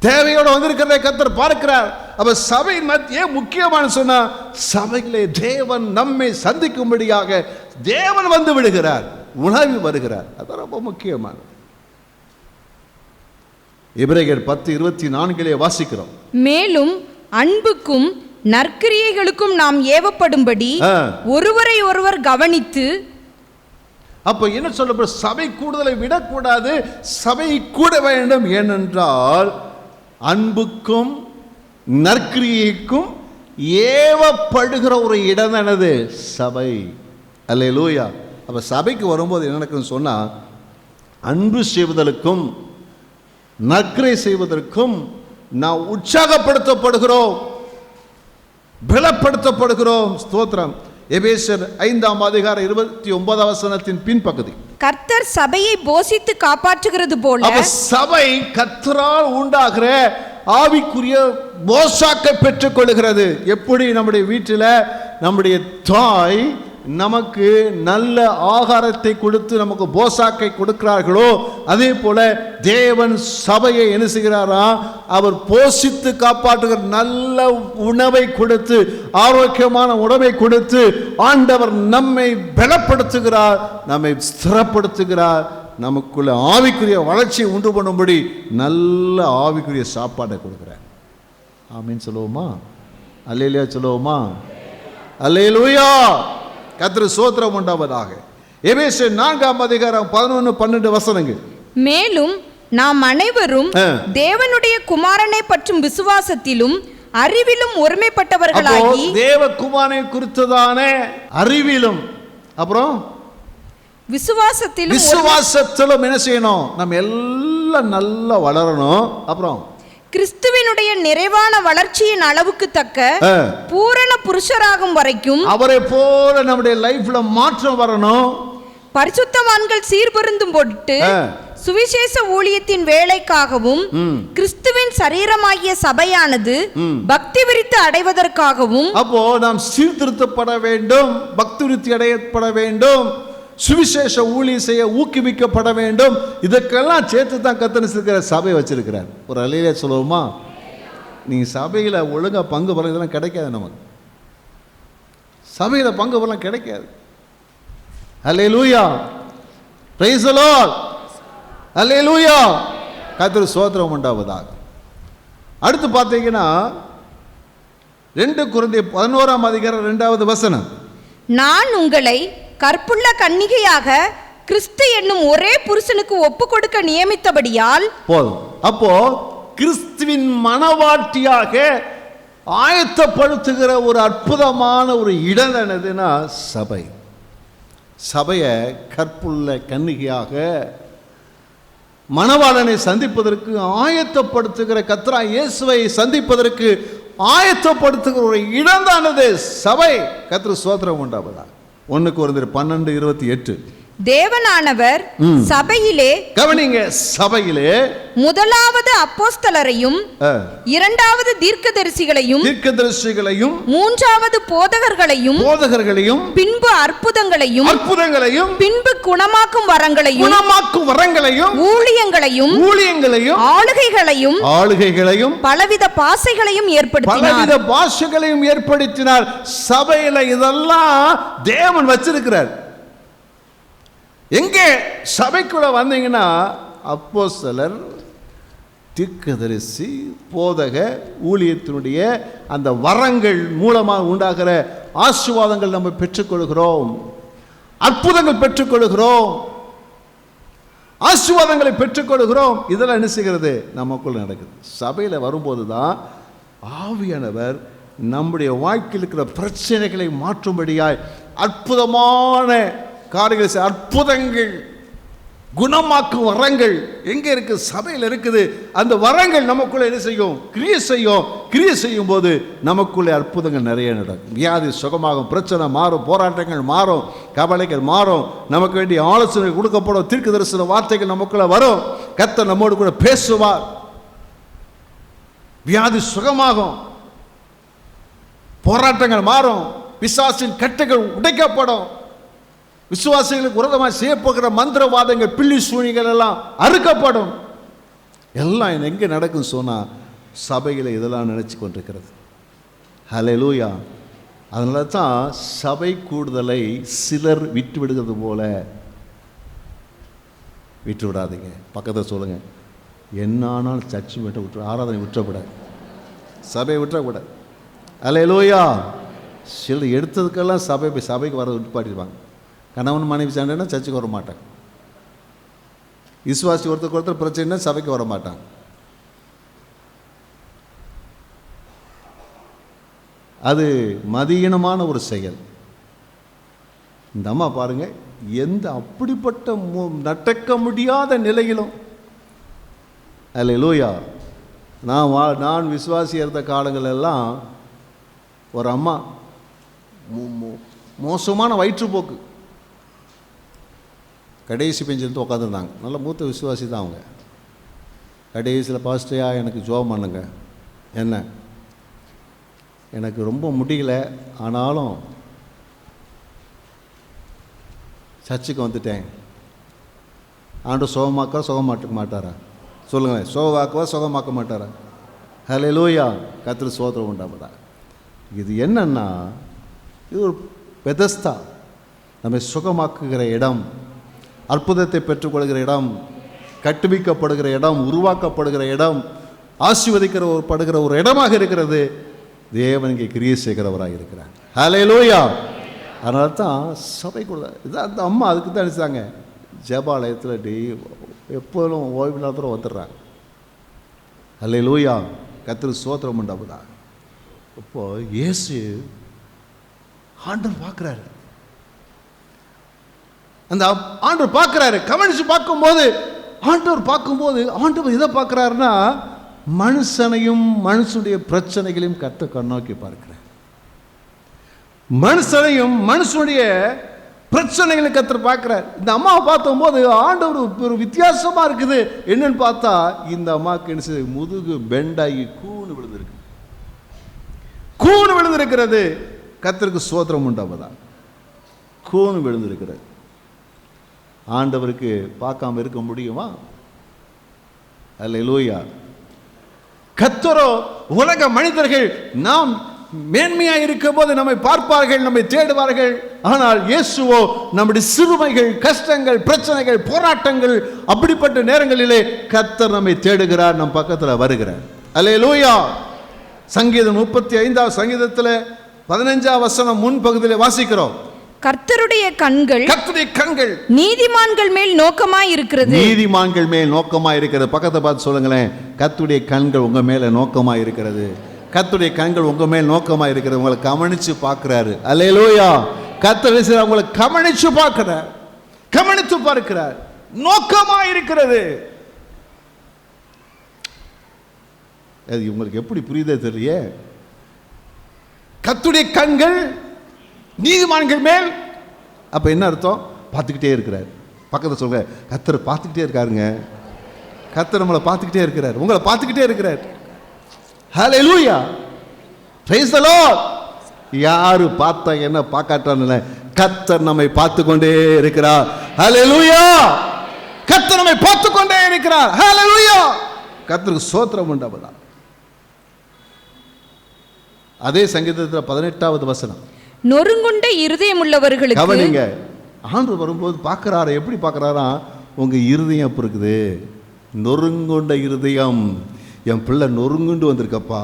தேவையோடு வந்திருக்கிறதை கர்த்தர் பார்க்கிறார். அப்ப சபையின் மத்தியே முக்கியமான சொன்னா, சபையிலே தேவன் நம்மை சந்திக்கும்படியாக தேவன் வந்து விடுகிறார், உணவு வருகிறார். அது ரொம்ப முக்கியமானது. எபிரேயர் 10:24 வாசிக்கிறோம். மேலும் அன்புக்கும் நற்கிரியைகளுக்கும் நாம் ஏவப்படும்படி ஒருவரை ஒருவர் கவனித்து. அப்ப என்ன சொல்ல, சபை கூடுதலை விடக்கூடாது, சபை கூட வேண்டும். ஏனென்றால் அன்புக்கும் நற்கிரியைக்கும் ஏவப்படுகிற ஒரு இடம் தானது சபை. அல்லேலூயா. அப்ப சபைக்கு வரும்போது என்ன நடக்குன்னு சொன்னா, அன்பு செய்வதற்கும் நற்கிரியை செய்வதற்கும் நாம் உற்சாகப்படுத்தப்படுகிறோம், பலப்படுத்தப்படுகிறோம். ஸ்தோத்திரம். எபேசியர் 5:29 பின்பகுதி. கர்த்தர் சபையை போஷித்து காப்பாற்றுகிறது போல சபை கர்த்தரால் உண்டாகிற ஆவிக்குரிய போஷாக்கை பெற்றுக் கொள்கிறது. எப்படி நம்முடைய வீட்டில் நம்முடைய தாய் நமக்கு நல்ல ஆகாரத்தை கொடுத்து நமக்கு போஷாக்கை கொடுக்கிறார்களோ, அதே போல தேவன் சபையை என்ன செய்கிறாரா, அவர் போஷித்து காப்பாற்றுகிற நல்ல உணவை கொடுத்து, ஆரோக்கியமான உணவை கொடுத்து ஆண்டவர் நம்மை பலப்படுத்துகிறார், நம்மை ஸ்திரப்படுத்துகிறார். நமக்குள்ள ஆவிக்குரிய வளர்ச்சியை உண்டு பண்ணும்படி நல்ல ஆவிக்குரிய சாப்பாடை கொடுக்கிறார். ஆமீன் சொல்லுவோமா? அல்லேலூயா சொல்லுவோமா? அல்லேலூயா. கர்த்தர் ஸ்தோத்திரம் உண்டாவதாக. எபேசியர் 4:11-12 மேலும் நாம் அனைவரும் தேவனுடைய குமாரனை பற்றும் விசுவாசத்திலும் அறிவிலும் ஒருமைப்பட்டவர்களாகி. தேவகுமாரனை குறித்ததான அறிவிலும் அப்புறம் விசுவாசத்திலும் என்ன செய்யணும்? நம்ம எல்லாம் நல்லா வளரணும். அப்புறம் கிறிஸ்துவினுடைய நிறைவான வளர்ச்சியின் அளவுக்கு தக்க பூரண புருஷராகும் வரைக்கும் அவரை போல நம்முடைய லைஃப்ல மாற்றம் வரணும். பரிசுத்தவான்கள் சீர்பொருந்தும் பொருட்டு சுவிசேஷ ஊழியத்தின் வேலைக்காகவும் கிறிஸ்துவின் சரீரமாகிய சபையானது பக்தி விருத்தி அடைவதற்காகவும். அப்போ நாம் சீர்திருத்தப்பட வேண்டும், பக்தி விருத்தி அடையப்பட வேண்டும், சுவிசேஷ ஊழியம் செய்ய ஊக்குவிக்கப்பட வேண்டும். இதற்கெல்லாம் சேர்த்து தான் கர்த்தர் சபை வச்சிருக்கிறார். ஒரு அல்லேலூயா சொல்லுவோமா? நீங்க சபையில ஒழுங்கா பங்கு பெற இதெல்லாம் கிடைக்காது. நமக்கு சபையில பங்கு பெறலாம் கிடைக்காது. அல்லேலூயா. Praise the Lord. அல்லேலூயா. கர்த்தர் ஸ்தோத்திரம் உண்டாவதாக. அடுத்து பார்த்தீங்கன்னா 2 கொரிந்தியர் 11:2 நான் உங்களை கற்புள்ள கன்னிகையாக கிறிஸ்து என்னும் ஒரே புருஷனுக்கு ஒப்பு கொடுக்க நியமித்தபடியால் போதும். அப்போ கிறிஸ்துவின் மனவாட்டியாக ஆயத்தப்படுத்துகிற ஒரு அற்புதமான ஒரு இடம் என்னதுன்னா சபை. சபையை கற்புள்ள கன்னிகையாக மணவாளனை சந்திப்பதற்கு ஆயத்தப்படுத்துகிற, கர்த்தராகிய இயேசுவை சந்திப்பதற்கு ஆயத்தப்படுத்துகிற ஒரு இடம் தானது சபை. கர்த்தர் ஸ்தோத்திரம் உண்டாவதாக. 1 கொரிந்தியர் 12:28 தேவனானவர் சபையிலே, கவனிங்க, சபையிலே முதலாவது அப்போஸ்தலரையும், இரண்டாவது தீர்க்கதரிசிகளையும், மூன்றாவது போதகர்களையும், பின்பு அற்புதங்களையும், பின்பு குணமாக்கும் வரங்களையும், ஊழியங்களையும், ஆளுகைகளையும், பலவித பாஷைகளையும் ஏற்படுத்தினார். சபையில இதெல்லாம் தேவன் வச்சிருக்கிறார். எங்கே சபைக்குள்ள வந்தீங்கன்னா அப்போஸ்தலர், தீர்க்கதரிசி, போதக ஊழியத்தினுடைய அந்த வரங்கள் மூலமாக உண்டாகிற ஆசீர்வாதங்கள் நம்ம பெற்றுக்கொள்கிறோம், அற்புதங்கள் பெற்றுக்கொள்கிறோம், ஆசீர்வாதங்களை பெற்றுக்கொள்கிறோம். இதெல்லாம் என்ன செய்கிறது? நமக்குள்ள நடக்குது. சபையில் வரும்போது தான் ஆவியானவர் நம்முடைய வாழ்க்கையில் இருக்கிற பிரச்சனைகளை மாற்றும்படியாய் அற்புதமான காரியங்கள், அற்புதங்கள், குணமாக்கும் வரங்கள் எங்கே இருக்கு? சபையில் இருக்குது. அந்த வரங்கள் நமக்குள்ள என்ன செய்யும்? கிரியை செய்யும் போது நமக்குள்ளே அற்புதங்கள் நிறைய நடக்கும். வியாதி சுகமாகும், பிரச்சனை மாறும், போராட்டங்கள் மாறும், கவலைகள் மாறும், நமக்கு வேண்டிய ஆலோசனை கொடுக்கப்படும், தீர்க்கதரிசன வார்த்தைகள் நமக்குள்ள வரும், கர்த்தர் நம்மோடு கூட பேசுவார், வியாதி சுகமாகும், போராட்டங்கள் மாறும், பிசாசின் கட்டுகள் உடைக்கப்படும். விசுவாசிகளுக்கு விரோதமாக செய்யப்படுகிற மந்திரவாதங்கள், பில்லி சூனிகள் எல்லாம் அறுக்கப்படும். எல்லாம் எங்கே நடக்கும் சொன்னால் சபையில் இதெல்லாம் நினச்சி கொண்டிருக்கிறது. ஹல்லேலூயா. அதனால தான் சபை கூடுதலை சிலர் விட்டு விடுகிறது போல விட்டு விடாதீங்க. பக்கத்தில் சொல்லுங்கள், என்னானாலும் சர்ச்சு விட்டு விட்டு ஆராதனை விட்டுறக்கூடாது, சபையை விட்டுறக்கூடாது. ஹல்லேலூயா. சிலர் எடுத்ததுக்கெல்லாம் சபைக்கு வர விட்டுப்பாட்டிடுவாங்க. கணவன் மனைவி சண்டைன்னா சர்ச்சுக்கு வர மாட்டாங்க. விசுவாசி ஒருத்தருக்கு ஒருத்தர் பிரச்சனைனா சபைக்கு வர மாட்டாங்க. அது மதியீனமான ஒரு செயல். இந்த அம்மா பாருங்க, எந்த அப்படிப்பட்ட நடக்க முடியாத நிலையிலும், அல்லேலூயா, நான் விசுவாசி இருந்த காலங்களெல்லாம் ஒரு அம்மா மோசமான வயிற்றுப்போக்கு கடைசி பெஞ்சில் உட்காந்துருந்தாங்க. நல்ல மூத்த விசுவாசி தான் அவங்க. கடைசியில் பாஸ்டரையா எனக்கு ஜோம் பண்ணுங்க, என்ன எனக்கு ரொம்ப முடியல, ஆனாலும் சர்ச்சுக்கு வந்துட்டேன். ஆண்டு சுகமாக்க மாட்டாரா? சொல்லுங்களேன், சுகமாக்க மாட்டாரா? ஹல்லேலூயா. கர்த்தருக்கு ஸ்தோத்திரம் உண்டாகுதா. இது என்னன்னா, இது ஒரு பெதஸ்தா, நம்மை சுகமாக்குகிற இடம், அற்புதத்தை பெற்றுக்கொள்கிற இடம், கட்டுவிக்கப்படுகிற இடம், உருவாக்கப்படுகிற இடம், ஆசீர்வதிக்கப்படுகிற ஒரு இடமாக இருக்கிறது. தேவன் இங்கே கிரியை செய்கிறவராக இருக்கிறார். ஹல்லேலூயா. அதனால தான் சபைக்குள்ள இதான் அந்த அம்மா அதுக்கு தான் நினைச்சாங்க, ஜெபாலயத்தில் எப்போதும் ஓய்வு நேரத்தில் வந்துடுறாங்க. ஹல்லேலூயா. கர்த்தருக்கு ஸ்தோத்திரம் உண்டாகுதா. இப்போ இயேசு ஆண்டவர் பார்க்குறாரு, அந்த ஆண்டவர் பார்க்குறாரு. கவனிச்சு பார்க்கும்போது ஆண்டவர் எதை பார்க்குறாருன்னா, மனுஷனையும் மனுஷனுடைய பிரச்சனைகளையும் கர்த்தர் கண்ணோக்கி பார்க்கிறார். மனுஷனுடைய பிரச்சனைகளை கர்த்தர் பார்க்கிறார். இந்த அம்மாவை பார்த்தபோது ஆண்டவர் ஒரு வித்தியாசமா இருக்குது. என்னன்னு பார்த்தா, இந்த அம்மாவுக்கு என்ன செய்ய, முதுகு பெண்டாகி கூணு விழுந்திருக்கிறது. கர்த்தருக்கு ஸ்தோத்திரம் உண்டாவதா. கூணு விழுந்திருக்கிறது. ஆண்டவருக்கு பார்க்காம இருக்க முடியுமா? அல்லேலூயா. கர்த்தரோ உலக மனிதர்கள் நாம் மேன்மையாக இருக்கும் போது நம்மை பார்ப்பார்கள், நம்மை தேடுவார்கள். ஆனால் இயேசுவோ நம்முடைய சிறுமைகள், கஷ்டங்கள், பிரச்சனைகள், போராட்டங்கள், அப்படிப்பட்ட நேரங்களிலே கர்த்தர் நம்மை தேடுகிறார், நம் பக்கத்தில் வருகிறார். அல்லேலூயா. சங்கீதம் 35 சங்கீதத்தில் 15 வசனம் முன் பகுதியில் வாசிக்கிறோம். கர்த்தருடைய கண்கள் நீதிமான்கள் மேல் நோக்கமாய் இருக்கிறது. நீதிமான்கள் மேல் நோக்கமாய் இருக்கிறது. பக்கத்தை பார்த்து சொல்லுங்களேன், கர்த்தருடைய கண்கள் உங்க மேல நோக்கமாய் இருக்கிறது. கர்த்தருடைய கண்கள் உங்க மேல் நோக்கமாய் இருக்கிறது. உங்களை கவனிச்சு பார்க்கிறாரு. அல்லேலூயா. கர்த்தர் உங்களை கவனிச்சு பார்க்கிறார், நோக்கமாய் இருக்கிறது. அது உங்களுக்கு எப்படி புரியுதே தெரியலையே. கர்த்தருடைய கண்கள் நீதிமான்கள் மேல், அப்ப என்ன அர்த்தம்? பார்த்துக்கிட்டே இருக்கிறார். பக்கத்தில் சொல்லுங்க, கர்த்தர் பார்த்துக்கிட்டே இருக்காருங்க. கர்த்தர் நம்மளை பார்த்துக்கிட்டே இருக்கிறார், உங்களை பார்த்துக்கிட்டே இருக்கிறார். ஹல்லேலூயா. Praise the Lord. யாரு பார்த்தா என்ன, பார்க்காட்டான்னு, கர்த்தர் நம்மை பார்த்து கொண்டே இருக்கிறார். ஹல்லேலூயா. கர்த்தர் நம்மை பார்த்து கொண்டே இருக்கிறார். ஹல்லேலூயா. கர்த்தருக்கு ஸ்தோத்திரம் உண்டாவதா. அதே சங்கீதத்தில் 18வது வசனம், நொறுங்குண்ட இருதயம் உள்ளவர்களுக்கு, கவனிங்க, ஆண்டவர் வரும்போது பார்க்கிறாரு. எப்படி பார்க்கிறாரா? உங்க இருதயம் எப்படி இருக்குது? நொறுங்குண்ட இருதயம். என் பிள்ளை நொறுங்குண்டு வந்திருக்கப்பா.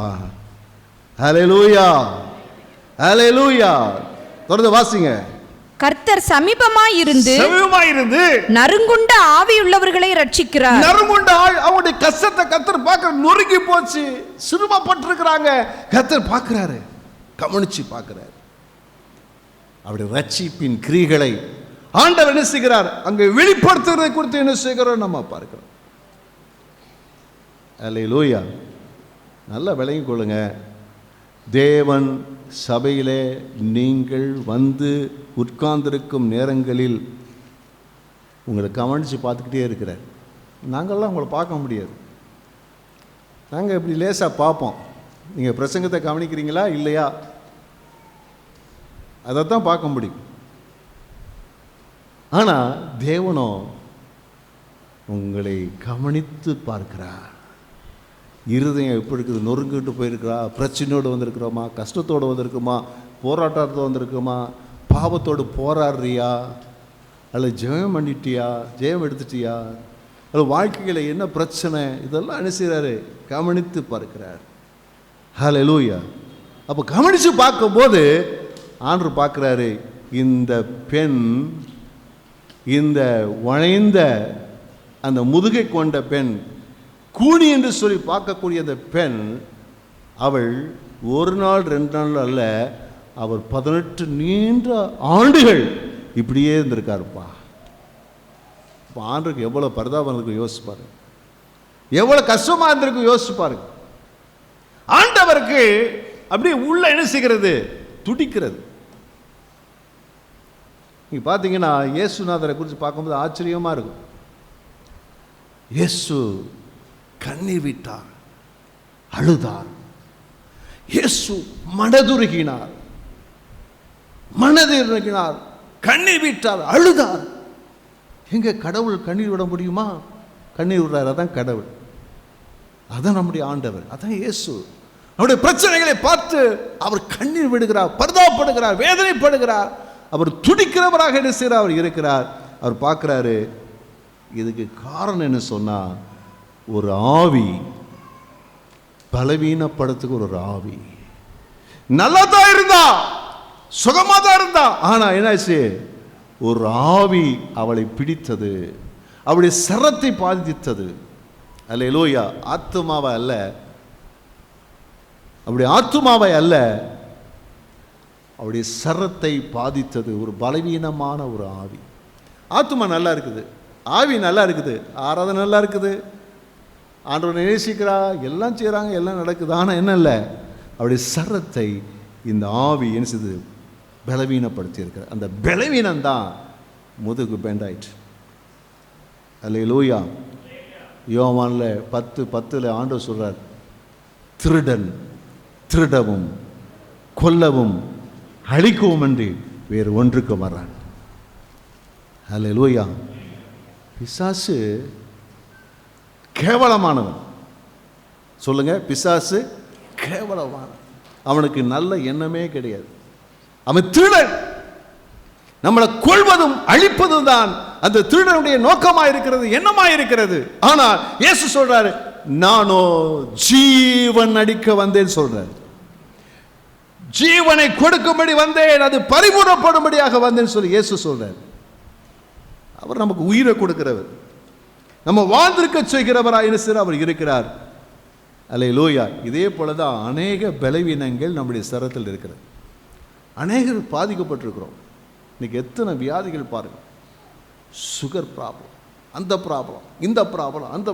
ஹல்லேலூயா. ஹல்லேலூயா. தொடர்ந்து வாசிங்க. கர்த்தர் சமீபமாய் இருந்து நறுங்குண்ட ஆவி உள்ளவர்களை ரட்சிக்கிறார். நறுங்குண்ட அவங்களுடைய கஷ்டத்தை கர்த்தர் பார்க்கிற, நொறுங்கி போச்சு, சிறுமப்பட்டிருக்கிறாங்க. கர்த்தர் பார்க்கிறாரு, கவனிச்சு பார்க்கிறார். அவருடைய ரட்சிப்பின் கிரிகளை ஆண்டவர் என்ன செய்கிறார், அங்கே வெளிப்படுத்துறதை குறித்து என்ன செய்கிறோம் நம்ம பார்க்கிறோம். அல்லேலூயா. நல்லா விளங்கிக் கொள்ளுங்க. தேவன் சபையிலே நீங்கள் வந்து உட்கார்ந்திருக்கும் நேரங்களில் உங்களை கவனித்து பார்த்துக்கிட்டே இருக்கிறார். நாங்கள்லாம் உங்களை பார்க்க முடியாது. நாங்கள் இப்படி லேசாக பார்ப்போம். நீங்கள் பிரசங்கத்தை கவனிக்கிறீங்களா இல்லையா? அதைத்தான் பார்க்க முடியும். ஆனால் தேவனோ உங்களை கவனித்து பார்க்கிறார். இருதயம் எப்படி இருக்குது, நொறுங்கிட்டு போயிருக்கிறா, பிரச்சனையோடு வந்திருக்கிறோமா, கஷ்டத்தோடு வந்திருக்குமா, போராட்டத்தோடு வந்திருக்குமா, பாவத்தோடு போராடுறியா, அல்ல ஜெயம் பண்ணிட்டியா, ஜெயம் எடுத்துட்டியா, அல்ல வாழ்க்கையில் என்ன பிரச்சனை, இதெல்லாம் என்ன செய்கிறாரு, கவனித்து பார்க்கிறார். ஹல்லேலூயா. அப்போ கவனித்து பார்க்கும்போது ஆண்டவர் பார்க்குறாரு, இந்த பெண், இந்த வளைந்த அந்த முதுகை கொண்ட பெண், கூனி என்று சொல்லி பார்க்கக்கூடிய அந்த பெண், அவள் ஒரு நாள் 2 நாள் அல்ல, அவர் 18 நீண்ட ஆண்டுகள் இப்படியே இருந்திருக்காருப்பா. இப்போ ஆண்டருக்கு எவ்வளோ பரிதாபம் இருக்கு யோசிச்சு பாருங்க, எவ்வளோ கஷ்டமாக இருந்திருக்கு யோசிச்சு பாருங்க. ஆண்டவருக்கு அப்படியே உள்ள என்ன செய்கிறது, துடிக்கிறது. நீங்கள் பார்த்தீங்கன்னா இயேசுநாதரை குறித்து பார்க்கும்போது ஆச்சரியமாக இருக்கும். இயேசு கண்ணீர் விட்டார், அழுதார். இயேசு மனதுருகினார், மனதிறங்கினார், கண்ணீர் விட்டார், அழுதார். எங்க கடவுள் கண்ணீர் விட முடியுமா? கண்ணீர் விடுறார், அதான் கடவுள், அதான் நம்முடைய ஆண்டவர், அதான் இயேசு. அவருடைய பிரச்சனைகளை பார்த்து அவர் கண்ணீர் விடுகிறார், பரிதாபப்படுகிறார், வேதனைப்படுகிறார். அவர் துடிக்கிறவராக என்ன செய்கிறார், அவர் இருக்கிறார். அவர் பார்க்குறாரு. இதுக்கு காரணம் என்ன சொன்னா, ஒரு ஆவி, பலவீனப்படுத்துக்கு ஒரு ஆவி. நல்லா தான் இருந்தா, சுகமாக தான் இருந்தா, ஆனா என்னாச்சு, ஒரு ஆவி அவளை பிடித்தது, அவளுடைய சரத்தை பாதித்தது. அல்லேலூயா. ஆத்துமாவை அல்ல, அவருடைய ஆத்துமாவை அல்ல, அவருடைய சரத்தை பாதித்தது. ஒரு பலவீனமான ஒரு ஆவி. ஆத்துமா நல்லா இருக்குது, ஆவி நல்லா இருக்குது, ஆராதனை நல்லா இருக்குது, ஆண்டவரை நேசிக்கிறா, எல்லாம் செய்கிறாங்க, எல்லாம் நடக்குது. ஆனால் என்ன இல்லை, அவருடைய சரத்தை இந்த ஆவி என்ன செய்து, பலவீனப்படுத்தி இருக்கிற. அந்த பலவீனம்தான் முதுகு பெண்டாயிற்று. அல்லேலூயா. யோவான்ல 10:10 ஆண்டவர் சொல்றார், திருடன் திருடவும் கொல்லவும் அழிக்கவும் என்று வேறு ஒன்றுக்கு வர்றான். அல்லேலூயா. பிசாசு கேவலமானவன். சொல்லுங்க, பிசாசு கேவலமானவன். அவனுக்கு நல்ல எண்ணமே கிடையாது. அவன் திருடன். நம்மளை கொள்வதும் அழிப்பதும் தான் அந்த திருடனுடைய நோக்கமாக இருக்கிறது, எண்ணமாக இருக்கிறது. ஆனால் இயேசு சொல்றாரு, நானோ ஜீவன் அடிக்க வந்தேன் சொல்றாரு. ஜீவனை கொடுக்கும்படி வந்தேன், அது பரிபூர்ணப்படும்படியாக வந்தேன் சொல்லி இயேசு சொல்றார். அவர் நமக்கு உயிரை கொடுக்கிறவர், நம்ம வாழ்ந்திருக்க செய்கிறவராக என்ன அவர் இருக்கிறார். அல்லேலூயா. இதே போலதான் அநேக பலவீனங்கள் நம்முடைய சரத்தில் இருக்கிறது. அநேகர் பாதிக்கப்பட்டிருக்கிறோம். இன்னைக்கு எத்தனை வியாதிகள் பாருங்க. சுகர் ப்ராப்ளம், அந்த ப்ராப்ளம், இந்த ப்ராப்ளம், அந்த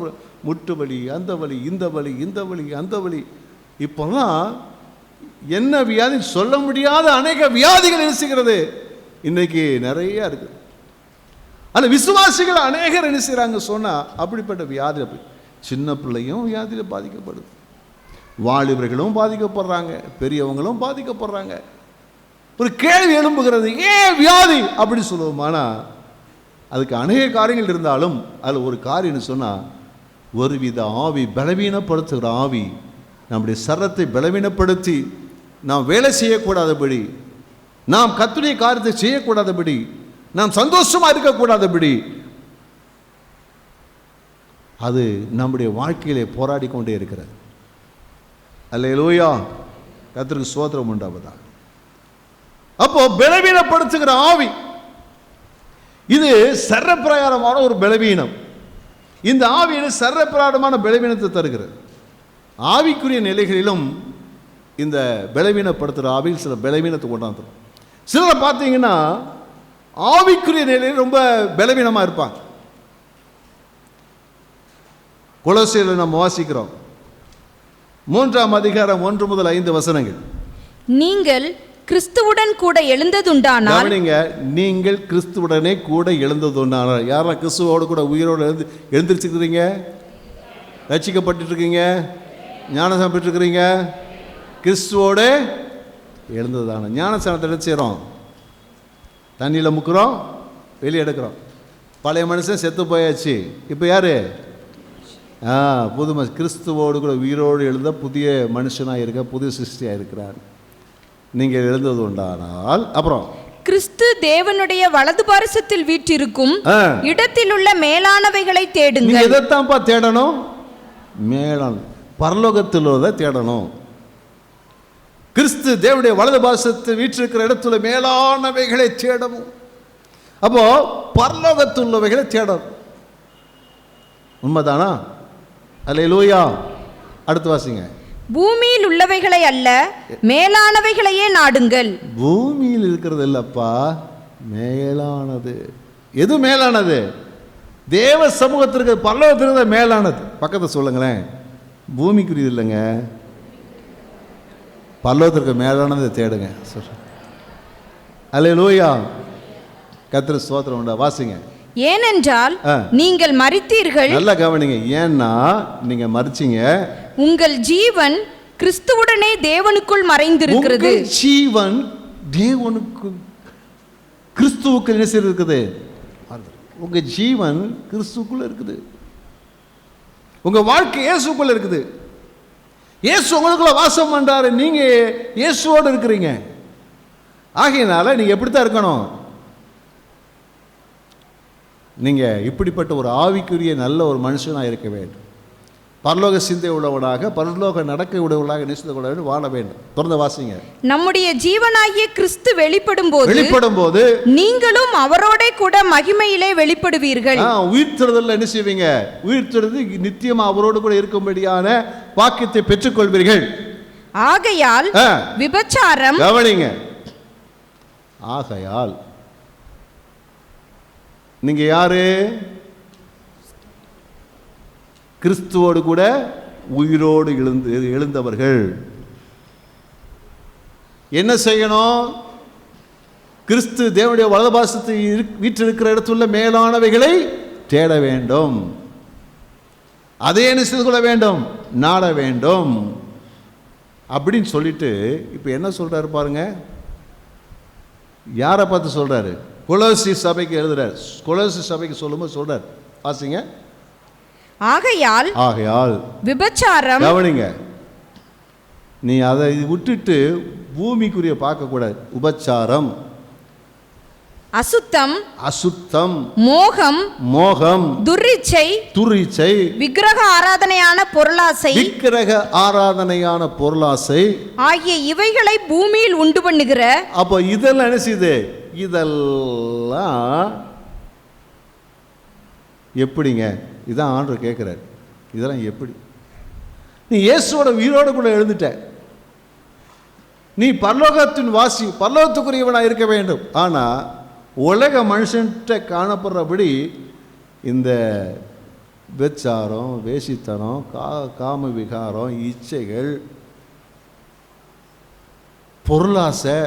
முட்டு வலி, அந்த வலி, இந்த வலி, இந்த வலி, அந்த வலி. இப்போலாம் என்ன வியாதி சொல்ல முடியாத அநேக வியாதிகள் என்ன செய்கிறது இன்னைக்கு நிறைய இருக்குது. ஆனால் விசுவாசிகள் அநேகர் என்ன செய்கிறாங்க சொன்னால், அப்படிப்பட்ட வியாதி, அப்படி சின்ன பிள்ளையும் வியாதியில் பாதிக்கப்படுது, வாலிபர்களும் பாதிக்கப்படுறாங்க, பெரியவங்களும் பாதிக்கப்படுறாங்க. ஒரு கேள்வி எழும்புகிறது, ஏன் வியாதி அப்படி சொல்லுவோமானா, அதுக்கு அநேக காரியங்கள் இருந்தாலும் அதில் ஒரு காரியம் சொன்னால், ஒருவித ஆவி, பலவீனப்படுத்துகிற ஆவி நம்முடைய சரத்தை பலவீனப்படுத்தி நாம் வேலை செய்யக்கூடாதபடி, நாம் கர்த்தருடைய காரியத்தை செய்யக்கூடாதபடி, நாம் சந்தோஷமாக இருக்கக்கூடாதபடி அது நம்முடைய வாழ்க்கையிலே போராடி கொண்டே இருக்கிறது. அல்லேலூயா. கர்த்தருக்கு ஸ்தோத்திரம் உண்டாவதாக. அப்போ பலவீனப்படுத்துகிற ஆவி, இது சர்வப்பிரகாரமான ஒரு பலவீனம். இந்த ஆவியில் சர்வப்பிரகாரமான பலவீனத்தை தருகிறது. ஆவிக்குரிய நிலைகளிலும் இந்த பலவீனப்படுத்துகிற ஆவியில் சில பலவீனத்தை கொண்டாந்துடும். சிலரை பார்த்தீங்கன்னா ஆவிக்குரிய நிலையில் ரொம்ப பலவீனமாக இருப்பாங்க. கொலோசியரில் நம்ம வாசிக்கிறோம் 3ஆம் அதிகாரம் 1 முதல் 5 வசனங்கள். நீங்கள் கிறிஸ்துவுடன் கூட எழுந்ததுண்டானால், நீங்கள் கிறிஸ்துவுடனே கூட எழுந்ததுண்டானால், யாரா கிறிஸ்துவோடு கூட உயிரோடு எழுந்திருச்சுக்கிறீங்க, ரட்சிக்கப்பட்டு இருக்கீங்க, ஞானஸ்நானம் பெற்றிருக்கிறீங்க, கிறிஸ்துவோடு எழுந்ததான. ஞானஸ்நானத்தை என்ன செய்கிறோம், தண்ணியில் முக்குறோம், வெளியே எடுக்கிறோம். பழைய மனுஷன் செத்து போயாச்சு. இப்போ யார்? புது கிறிஸ்துவோடு கூட உயிரோடு எழுத புதிய மனுஷனாக இருக்க, புதிய சிருஷ்டியாக இருக்கிறார். நீங்கள் எழுந்தது உண்டானால் அப்புறம் கிறிஸ்து தேவனுடைய வலது பாரிசத்தில் வீற்றிருக்கும் இடத்தில் உள்ள மேலானவைகளை தேடுங்கள். எதைத்தான்ப்பா தேடணும்? மேலான பரலோகத்தில் உள்ளதை தேடணும். கிறிஸ்து தேவனுடைய வலது பாரிசத்தில் வீற்றிருக்கிற இடத்துல மேலானவைகளை தேடணும். அப்போ பரலோகத்தில் உள்ளவைகளை தேடணும். உண்மைதானா? அல்லேலூயா. அடுத்து வாசிங்க. பூமியில் உள்ளவைகளை அல்ல, மேலானவைகளையே நாடுங்கள். பூமியில் இருக்கிறது இல்லப்பா, மேலானது. எது மேலானது? தேவ சமூகத்திற்கு, பரலோகத்திற்கு மேலானது. பக்கத்தை சொல்லுங்களேன். பூமிக்குரியது இல்லைங்க, பரலோகத்திற்கு மேலானதை தேடுங்க. அல்லேலூயா. கர்த்தர் ஸ்தோத்திரம் உண்டா. வாசிங்க. ஏனென்றால் நீங்கள் மரித்தீர்கள். நல்லா கவனிங்க. ஏன்னா நீங்க மரிச்சீங்க. உங்கள் ஜீவன் கிறிஸ்துவுடனே தேவனுக்குள் மறைந்திருக்கிறது. ஜீவன் தேவனுக்கு, கிறிஸ்துவுக்கு என்ன இருக்குது? உங்க ஜீவன் கிறிஸ்துக்குள்ள இருக்குது. உங்க வாழ்க்கை இயேசுக்குள்ள இருக்குது. இயேசு உங்களுக்குள்ள வாசம் பண்றாரு. நீங்க இயேசுவோடு இருக்கிறீங்க. ஆகையினால நீங்க எப்படித்தான் இருக்கணும்? நீங்க இப்படிப்பட்ட ஒரு ஆவிக்குரிய நல்ல ஒரு மனுஷனாக இருக்க வேண்டும். பரலோக சிந்தை உள்ளவனாக, பரலோக நடக்க உடையவர்களாக நிச்சயத்தை வாழ வேண்டும். தொடர்ந்து வாசிங்க. நம்முடைய ஜீவனாகிய கிறிஸ்து வெளிப்படும் போது நீங்களும் அவரோட கூட மகிமையிலே வெளிப்படுவீர்கள். உயிர்த்தெழுதல்ல என்ன செய்வீங்க? உயிர்த்தெழுது நித்தியம் அவரோடு கூட இருக்கும்படியான வாக்கியத்தை பெற்றுக்கொள்வீர்கள். ஆகையால் விபச்சாரம், கவனிங்க, ஆகையால் நீங்க யாரு? கிறிஸ்துவோடு கூட உயிரோடு எழுந்தவர்கள். என்ன செய்யணும்? கிறிஸ்து தேவனுடைய வலது பாரிசத்தில் வீற்றிருக்கிற இடத்துள்ள மேலானவைகளை தேட வேண்டும். அதே என்ன செய்து கொள்ள வேண்டும்? நாட வேண்டும். அப்படின்னு சொல்லிட்டு இப்போ என்ன சொல்றாரு பாருங்க. யாரை பார்த்து சொல்றாரு? கொலோசி சபைக்கு எழுதுறார். கொலோசி சபைக்கு சொல்லும்போது சொல்றார். வாசிங்க. ஆகையால் விபச்சாரம், கவனிங்க, நீ அதை விட்டுட்டு பூமிக்குரிய பார்க்க கூடாது. உபச்சாரம், அசுத்தம், மோகம், துரிச்சை, விக்கிரக ஆராதனையான பொருளாசை ஆகிய இவைகளை பூமியில் உண்டு பண்ணுகிற. அப்போ இதெல்லாம் என்ன செய்யுது? இதெல்லாம் எப்படிங்க? இதான் ஆண்டவர் கேட்கிறார். இதெல்லாம் எப்படி? நீ இயேசுவோட உயிரோடு கூட எழுந்துட்ட. நீ பரலோகத்தின் வாசி, பரலோகத்துக்குரியவனா இருக்க வேண்டும். ஆனா உலக மனுஷன்கிட்ட காணப்படுறபடி இந்த விபச்சாரம், வேசித்தனம், காம விகாரம், இச்சைகள், பொருளாசை,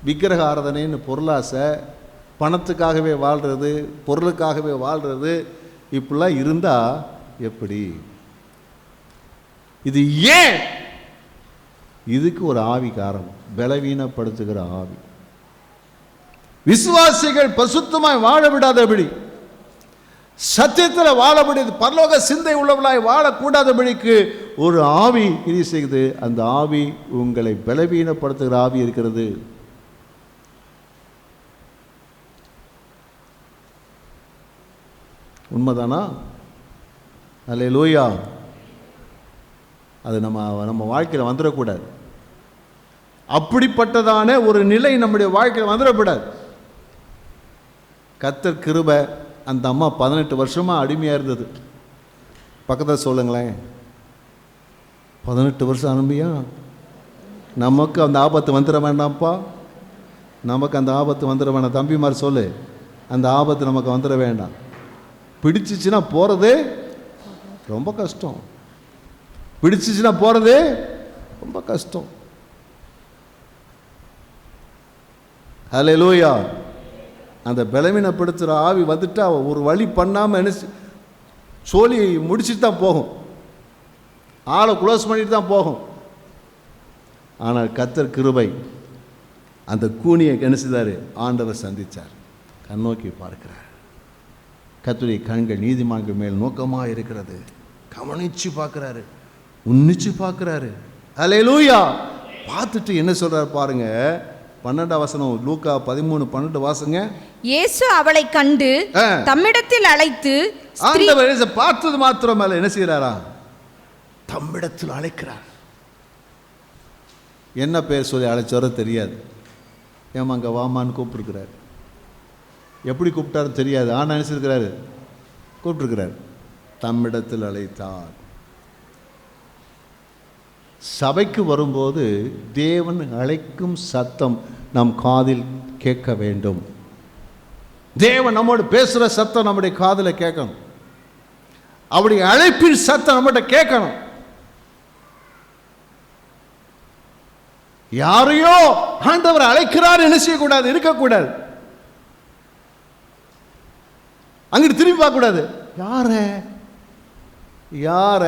விக்கிரக ஆராதனைன்னு பொருளாசை, பணத்துக்காகவே வாழ்கிறது, பொருளுக்காகவே வாழ்கிறது, இப்படிலாம் இருந்தா எப்படி? இது ஏன்? இதுக்கு ஒரு ஆவி காரணம். பலவீனப்படுத்துகிற ஆவி. விசுவாசிகள் பரிசுத்தமாய் வாழ விடாதபடி, சத்தியத்தில் வாழபடி, பரலோக சிந்தை உள்ளவர்களாய் வாழக்கூடாதபடிக்கு ஒரு ஆவி இது செய்யுது. அந்த ஆவி உங்களை பலவீனப்படுத்துகிற ஆவி இருக்கிறது. உண்மைதானா? அல்லேலூயா. அது நம்ம வாழ்க்கையில் வந்துடக்கூடாது. அப்படிப்பட்டதான ஒரு நிலை நம்முடைய வாழ்க்கையில் வந்துடக்கூடாது. கர்த்தர் கிருபை. அந்த அம்மா 18 வருஷமா அடிமையாக இருந்தது. பக்கத்தில் சொல்லுங்களேன். 18 வருஷம் அனுப்பியா? நமக்கு அந்த ஆபத்து வந்துட வேண்டாம்ப்பா. நமக்கு அந்த ஆபத்து வந்துட வேண்டாம். தம்பிமார் சொல்லு, அந்த ஆபத்து நமக்கு வந்துட வேண்டாம். பிடிச்சிச்சுன்னா போகிறது ரொம்ப கஷ்டம். பிடிச்சிச்சுன்னா போகிறது ரொம்ப கஷ்டம். அல்லேலூயா. அந்த பலவீனப்படுத்துகிற ஆவி வந்துட்டா ஒரு வழி பண்ணாமல் என்ன சொல்லி முடிச்சுட்டு தான் போகும். ஆளை க்ளோஸ் பண்ணிட்டு தான் போகும். ஆனால் கர்த்தர் கிருபை. அந்த கூனியை என்ன செய்தார்? ஆண்டவர் சந்தித்தார். கண்ணோக்கி பார்க்கிறார். கர்த்தருடைய கண்கள் நீதிமான்கள் மேல் நோக்கமாக இருக்கிறது. கவனிச்சு பார்க்குறாரு, உன்னிச்சு பார்க்குறாரு. அல்லேலூயா. பார்த்துட்டு என்ன சொல்றாரு பாருங்க, 12ஆம் வசனம், லூக்கா 13:12 வாசுங்க. இயேசு அவளை கண்டு தம்மிடத்தில் அழைத்து, ஆண்டவர் பார்த்தது மாத்திரமல்ல, என்ன செய்யறாரா? தம்மிடத்தில் அழைக்கிறார். என்ன பேர் சொல்லி அழைச்சாரோ தெரியாது. ஏமா அங்கே வாமான்னு கூப்பிட்டுருக்கிறார். எப்படி கூப்பிட்டாரு தெரியாது. ஆனால் நினைச்சிருக்கிறாரு, கூப்பிட்டுருக்கிறார். தம்மிடத்தில் அழைத்தார். சபைக்கு வரும்போது தேவன் அழைக்கும் சத்தம் நம் காதில் கேட்க வேண்டும். தேவன் நம்மோடு பேசுகிற சத்தம் நம்முடைய காதில் கேட்கணும். அவருடைய அழைப்பின் சத்தம் நம்மகிட்ட கேட்கணும். யாரையோ ஆண்டவர் அழைக்கிறார் என்ன செய்யக்கூடாது? இருக்கக்கூடாது. அங்கிட்டு திரும்பி பார்க்க கூடாது. யார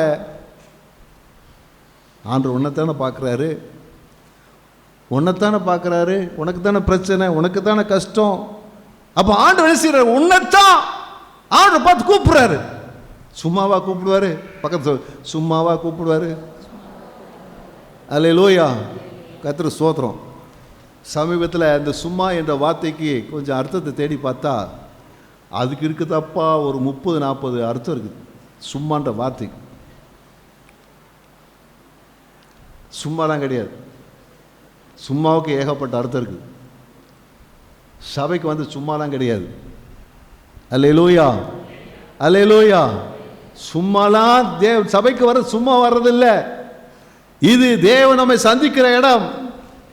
ஆண்டவர் உன்னைத்தானே பார்க்குறாரு, உன்னைத்தானே பார்க்குறாரு. உனக்கு தானே பிரச்சனை, உனக்கு தானே கஷ்டம். அப்போ ஆண்டவர் என்ன செய்யறாரு? உன்னைத்தான் ஆண்டவர் பார்த்து கூப்பிடுறாரு. சும்மாவா கூப்பிடுவாரு? பக்கத்து சும்மாவா கூப்பிடுவாரு? அல்லேலூயா. கர்த்தர் ஸ்தோத்திரம். சமீபத்தில் இந்த சும்மா என்ற வார்த்தைக்கு கொஞ்சம் அர்த்தத்தை தேடி பார்த்தா அதுக்கு இருக்குதப்பா ஒரு 30-40 அர்த்தம் இருக்குது சும்மான்ற வார்த்தைக்கு. சும்மாலாம் கிடையாது. சும்மாவுக்கு ஏகப்பட்ட அர்த்தம் இருக்குது. சபைக்கு வந்து சும்மாலாம் கிடையாது. அல்லேலூயா, அல்லேலூயா. சும்மாலாம் சபைக்கு வர சும்மா வர்றதில்லை. இது தேவன் நம்மை சந்திக்கிற இடம்,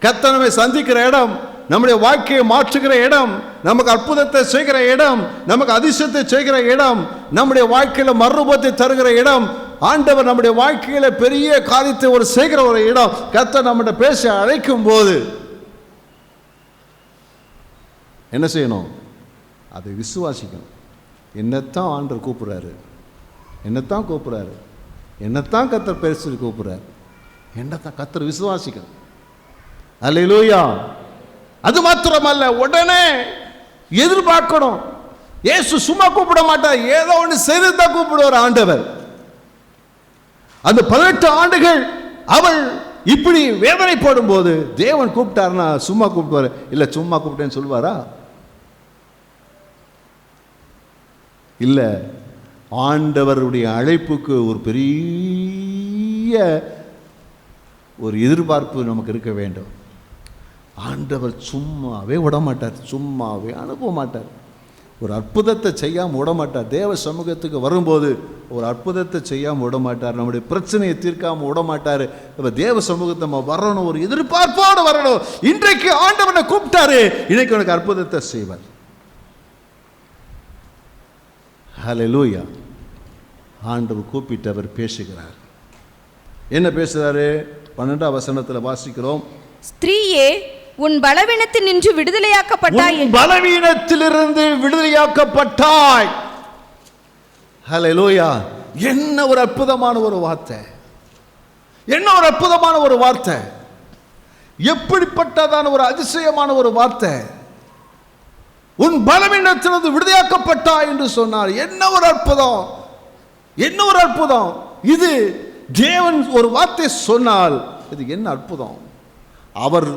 கர்த்தர் நம்மை சந்திக்கிற இடம், நம்முடைய வாழ்க்கையை மாற்றுகிற இடம், நமக்கு அற்புதத்தை செய்கிற இடம், நமக்கு அதிசயத்தை செய்கிற இடம், நம்முடைய வாழ்க்கையில மறுரூபத்தை தருகிற இடம், ஆண்டவர் நம்முடைய வாழ்க்கையில பெரிய காரியத்தை ஒரு செய்கிற ஒரு இடம். கர்த்தர் நம்மகிட்ட பேச அழைக்கும் போது என்ன செய்யணும்? அதை விசுவாசிக்கணும். என்னத்தான் ஆண்டவர் கூப்பிடுறாரு, என்னத்தான் கூப்பிடுறாரு, என்னத்தான் கர்த்தர் பேச கூப்பிடுறாரு, என்னத்தான் கர்த்தர் விசுவாசிக்கணும். அல்லேலூயா. அது மாத்திரமல்ல, உடனே எதிர்பார்க்கணும். இயேசு சும்மா கூப்பிட மாட்டார், ஏதோ ஒன்று செய்து தான் கூப்பிடுவார் ஆண்டவர். அந்த 18 ஆண்டுகள் அவள் இப்படி வேதனைப்படும் போது தேவன் கூப்பிட்டாருன்னா சும்மா கூப்பிடுவாரு? இல்ல சும்மா கூப்பிட்டேன்னு சொல்லுவாரா? இல்ல. ஆண்டவருடைய அழைப்புக்கு ஒரு பெரிய ஒரு எதிர்பார்ப்பு நமக்கு இருக்க வேண்டும். ஆண்டவர் சும்மாவே விட மாட்டார், சும்மாவே அனுப்ப மாட்டார். ஒரு அற்புதத்தை செய்யாமல் விட மாட்டார். தேவ சமூகத்துக்கு வரும்போது ஒரு அற்புதத்தை செய்யாமல் விட மாட்டார். நம்முடைய பிரச்சனையை தீர்க்காமல் விட மாட்டார். இப்போ தேவ சமூகத்தை நம்ம வரணும், ஒரு எதிர்பார்ப்போடு வரணும். இன்றைக்கு ஆண்டவனை கூப்பிட்டாரு, இன்னைக்கு உனக்கு அற்புதத்தை செய்வார். ஹல்லேலூயா. ஆண்டவர் கூப்பிட்டவர் பேசுகிறார். என்ன பேசுறாரு? 12ஆம் வசனத்தில் வாசிக்கிறோம். ஸ்திரீயே, உன் பலவீனத்தில் நின்று விடுதலையாக்கப்பட்டாய். பலவீனத்திலிருந்து விடுதலையாக்கப்பட்டாய். ஹல்லேலூயா. என்ன ஒரு அற்புதமான ஒரு வார்த்தை, என்ன ஒரு அற்புதமான ஒரு வார்த்தை, எப்படிப்பட்டதான ஒரு அதிசயமான ஒரு வார்த்தை. உன் பலவீனத்திலிருந்து விடுதலையாக்கப்பட்டாய் என்று சொன்னார். என்ன ஒரு அற்புதம், என்ன ஒரு அற்புதம். இது தேவன் ஒரு வார்த்தை சொன்னால் இது என்ன அற்புதம். அவர்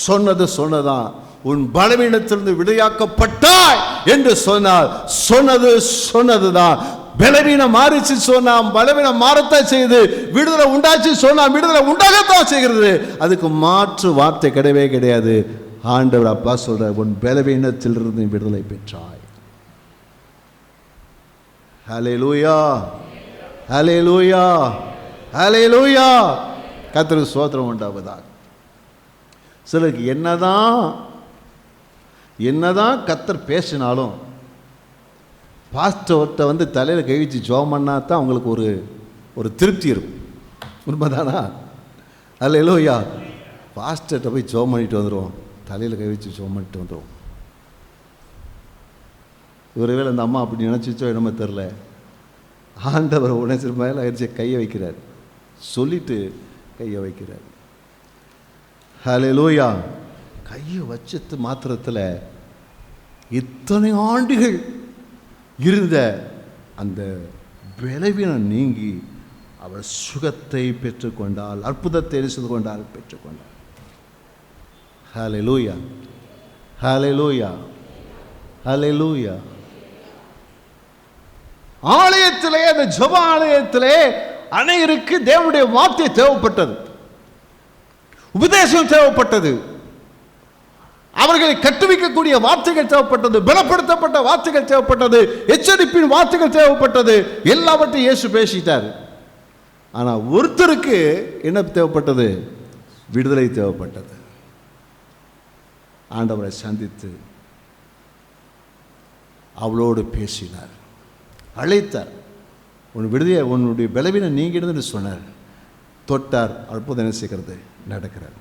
சொன்னது சொன்னதான். உன் பலவீனத்திலிருந்து விடுதலையாக்கப்பட்டாய் என்று சொன்னார். சொன்னது சொன்னதுதான். பலவீனம் மாறிச்சு சொன்னா பலவீனம் மாறத்தான் செய்யுது. விடுதலை உண்டாச்சு சொன்னா விடுதலை உண்டாகத்தான் செய்கிறது. அதுக்கு மாற்று வார்த்தை கிடையவே கிடையாது. ஆண்டவர் அப்பா சொல்ற, உன் பலவீனத்திலிருந்து விடுதலை பெற்றாய். ஹல்லேலூயா, ஹல்லேலூயா, ஹல்லேலூயா. கர்த்தருக்கு ஸ்தோத்திரம் உண்டாவதாக. சிலருக்கு என்னதான் கர்த்தர் பேசினாலும் பாஸ்டர்கிட்ட வந்து தலையில் கை வச்சு ஜெபம் பண்ணா தான் அவங்களுக்கு ஒரு திருப்தி இருக்கும். உண்மைதானா? ஹல்லேலூயா. பாஸ்டர்கிட்ட போய் ஜெபம் பண்ணிட்டு வந்துடுவோம், தலையில் கை வச்சு ஜெபம் பண்ணிட்டு வந்துடுவோம். ஒருவேளை அந்த அம்மா அப்படி நினச்சிச்சோ என்னமோ தெரில, ஆண்டவர் உணர்ச்சி மேலே ஆயிடுச்சு கையை வைக்கிறார், சொல்லிட்டு கையை வைக்கிறார். ஹல்லேலூயா. கையை வச்சது மாத்திரத்தில் இத்தனை ஆண்டுகள் இருந்த அந்த பலவீனம் நீங்கி அவர் சுகத்தை பெற்றுக்கொண்டால், அற்புதத்தை செய்து கொண்டால், பெற்றுக்கொண்டார். ஹல்லேலூயா, ஹல்லேலூயா, ஹல்லேலூயா. ஆலயத்திலே, அந்த ஜெப ஆலயத்திலே அனைவருக்கு தேவனுடைய வார்த்தை தேவைப்பட்டது, உபதேசம் தேவைப்பட்டது, அவர்களை கட்டுவிக்கக்கூடிய வார்த்தைகள் தேவைப்பட்டது, பலப்படுத்தப்பட்ட வார்த்தைகள் தேவைப்பட்டது, எச்சரிப்பின் வார்த்தைகள் தேவைப்பட்டது. எல்லாவற்றையும் இயேசு பேசிட்டார். ஆனால் ஒருத்தருக்கு என்ன தேவைப்பட்டது? விடுதலை தேவைப்பட்டது. ஆண்டவரை சந்தித்து அவளோடு பேசினார், அழைத்தார். உன் விடுதலை, உன்னுடைய பலவீனம் நீங்கிடுதுன்னு சொன்னார். தொட்டார், அற்புதம் என்ன செய்கிறது? நடக்கிறார்.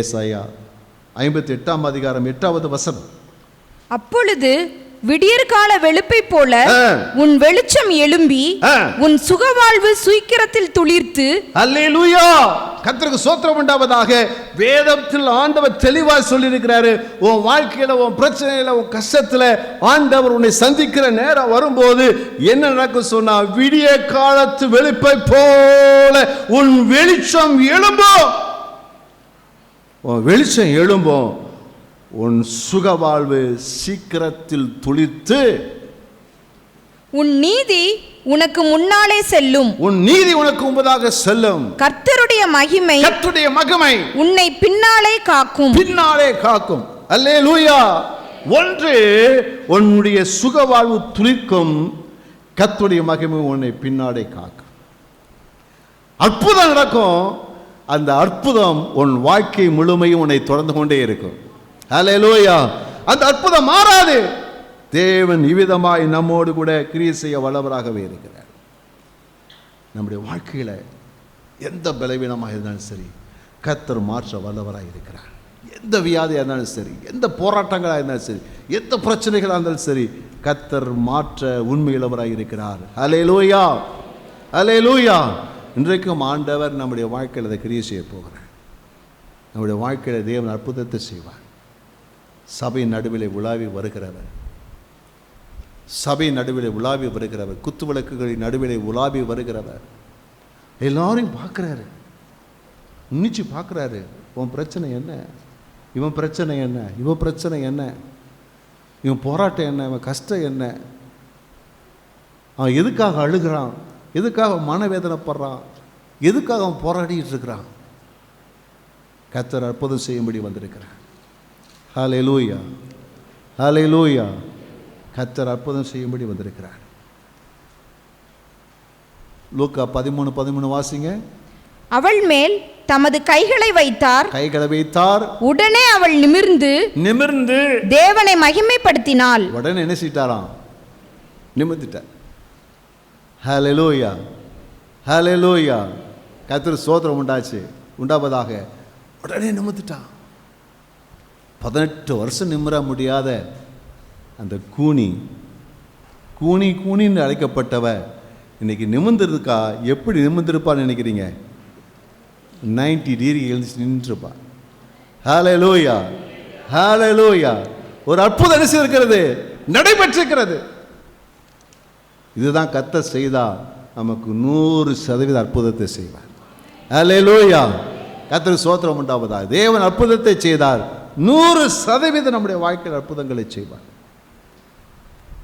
ஏசாயா 58 அதிகாரம் 8வது வசனம். அப்பொழுது விடியற்கால வெளுப்பை போல உன் வெளிச்சம் எழும்பி உன் சுகவாழ்வு சீக்கிரத்தில் துளிர்த்து. அல்லேலூயா, கர்த்தருக்கு ஸ்தோத்திரம் உண்டாவதாக. வேதத்தில் ஆண்டவர் தெளிவாக சொல்லியிருக்கிறாரு, உன் வாழ்க்கையில, உன் பிரச்சனையில, உன் கஷ்டத்துல ஆண்டவர் உன்னை சந்திக்கிற நேரம் வரும்போது என்ன நடக்கும் சொன்னா, விடிய காலத்து வெளுப்பை போல உன் வெளிச்சம் எழும்பும். உன் வெளிச்சம் எழும்பும், உன் சுகவாழ்வு சீக்கிரத்தில் துளிர்த்து. உன் நீதி உனக்கு முன்னாலே செல்லும். உன் நீதி உனக்கு முன்பதாக செல்லும். கர்த்தருடைய மகிமை, கர்த்தருடைய மகிமை உன்னை பின்னாலே காக்கும். பின்னாலே காக்கும். அல்லேலூயா. ஒன்று, உன்னுடைய சுகவாழ்வு துளிர்க்கும், கர்த்தருடைய மகிமை உன்னை பின்னாலே காக்கும். அற்புதம் நடக்கும். அந்த அற்புதம் உன் வாழ்க்கை முழுமையும் உன்னை தொடர்ந்து கொண்டே இருக்கும். ஹல்லேலூயா. அந்த அற்புதம் மாறாது. தேவன் இவ்விதமாய் நம்மோடு கூட கிரியை செய்ய வல்லவராகவே இருக்கிறார். நம்முடைய வாழ்க்கையில எந்த பலவீனமாக இருந்தாலும் சரி, கர்த்தர் மாற்ற வல்லவராக இருக்கிறார். எந்த வியாதியாக இருந்தாலும் சரி, எந்த போராட்டங்களாக இருந்தாலும் சரி, எந்த பிரச்சனைகளாக இருந்தாலும் சரி, கர்த்தர் மாற்ற உண்மையுள்ளவராக இருக்கிறார். ஹல்லேலூயா, ஹல்லேலூயா. இன்றைக்கும் ஆண்டவர் நம்முடைய வாழ்க்கையில் அதை கிரியை செய்ய போகிறார். நம்முடைய வாழ்க்கையில் தேவன் அற்புதத்தை செய்வார். சபையின் நடுவிலே உலாவி வருகிறவர், சபையின் நடுவிலே உலாவி வருகிறவர், குத்து விளக்குகளின் நடுவிலே உலாவி வருகிறவர், எல்லாரையும் பார்க்குறாரு, உன்னிச்சு பார்க்குறாரு. உன் பிரச்சனை என்ன? இவன் பிரச்சனை என்ன? இவன் பிரச்சனை என்ன? இவன் போராட்டம் என்ன? இவன் கஷ்டம் என்ன? அவன் எதுக்காக அழுகிறான்? எதுக்காக மனவேதனைப்படுறான்? எதுக்காக அவன் போராடிட்டு இருக்கிறான்? கர்த்தர் அற்புதம் செய்யும்படி வந்திருக்கிறார். ஹல்லேலூயா, ஹல்லேலூயா. கர்த்தர் அற்புதம் செய்யும்படி வந்திருக்கிறார். லூக்கா 13:13 வாசிங்க. அவள் மேல் தமது கைகளை வைத்தார். கைகளை வைத்தார். உடனே அவள் நிமிர்ந்து தேவனை மகிமைப்படுத்தினாள். உடனே என்ன செய்தாராம்? நிமிர்ந்துட்டார். ஹல்லேலூயா, ஹல்லேலூயா. கர்த்தர் ஸ்தோத்திரம் உண்டாவதாக. உடனே நிமிர்ந்துட்டான். 18 வருஷம் நிமிர முடியாத அந்த கூனின்னு அழைக்கப்பட்டவ இன்னைக்கு நிமிர்ந்திருக்கா. எப்படி நிமிர்ந்திருப்பான்னு நினைக்கிறீங்க? 90 டிகிரி எழுந்துச்சு நின்றுருப்பா. ஹல்லேலூயா, ஹல்லேலூயா. ஒரு அற்புதம் இருக்கிறது, நடைபெற்றிருக்கிறது. இதுதான் கர்த்தர் செய்தா நமக்கு 100% அற்புதத்தை செய்வார். ஹல்லேலூயா. கர்த்தருக்கு ஸ்தோத்திரம் உண்டாவதா. தேவன் அற்புதத்தை செய்தார், 100% நம்முடைய வாழ்க்கையில் அற்புதங்களை செய்வார்.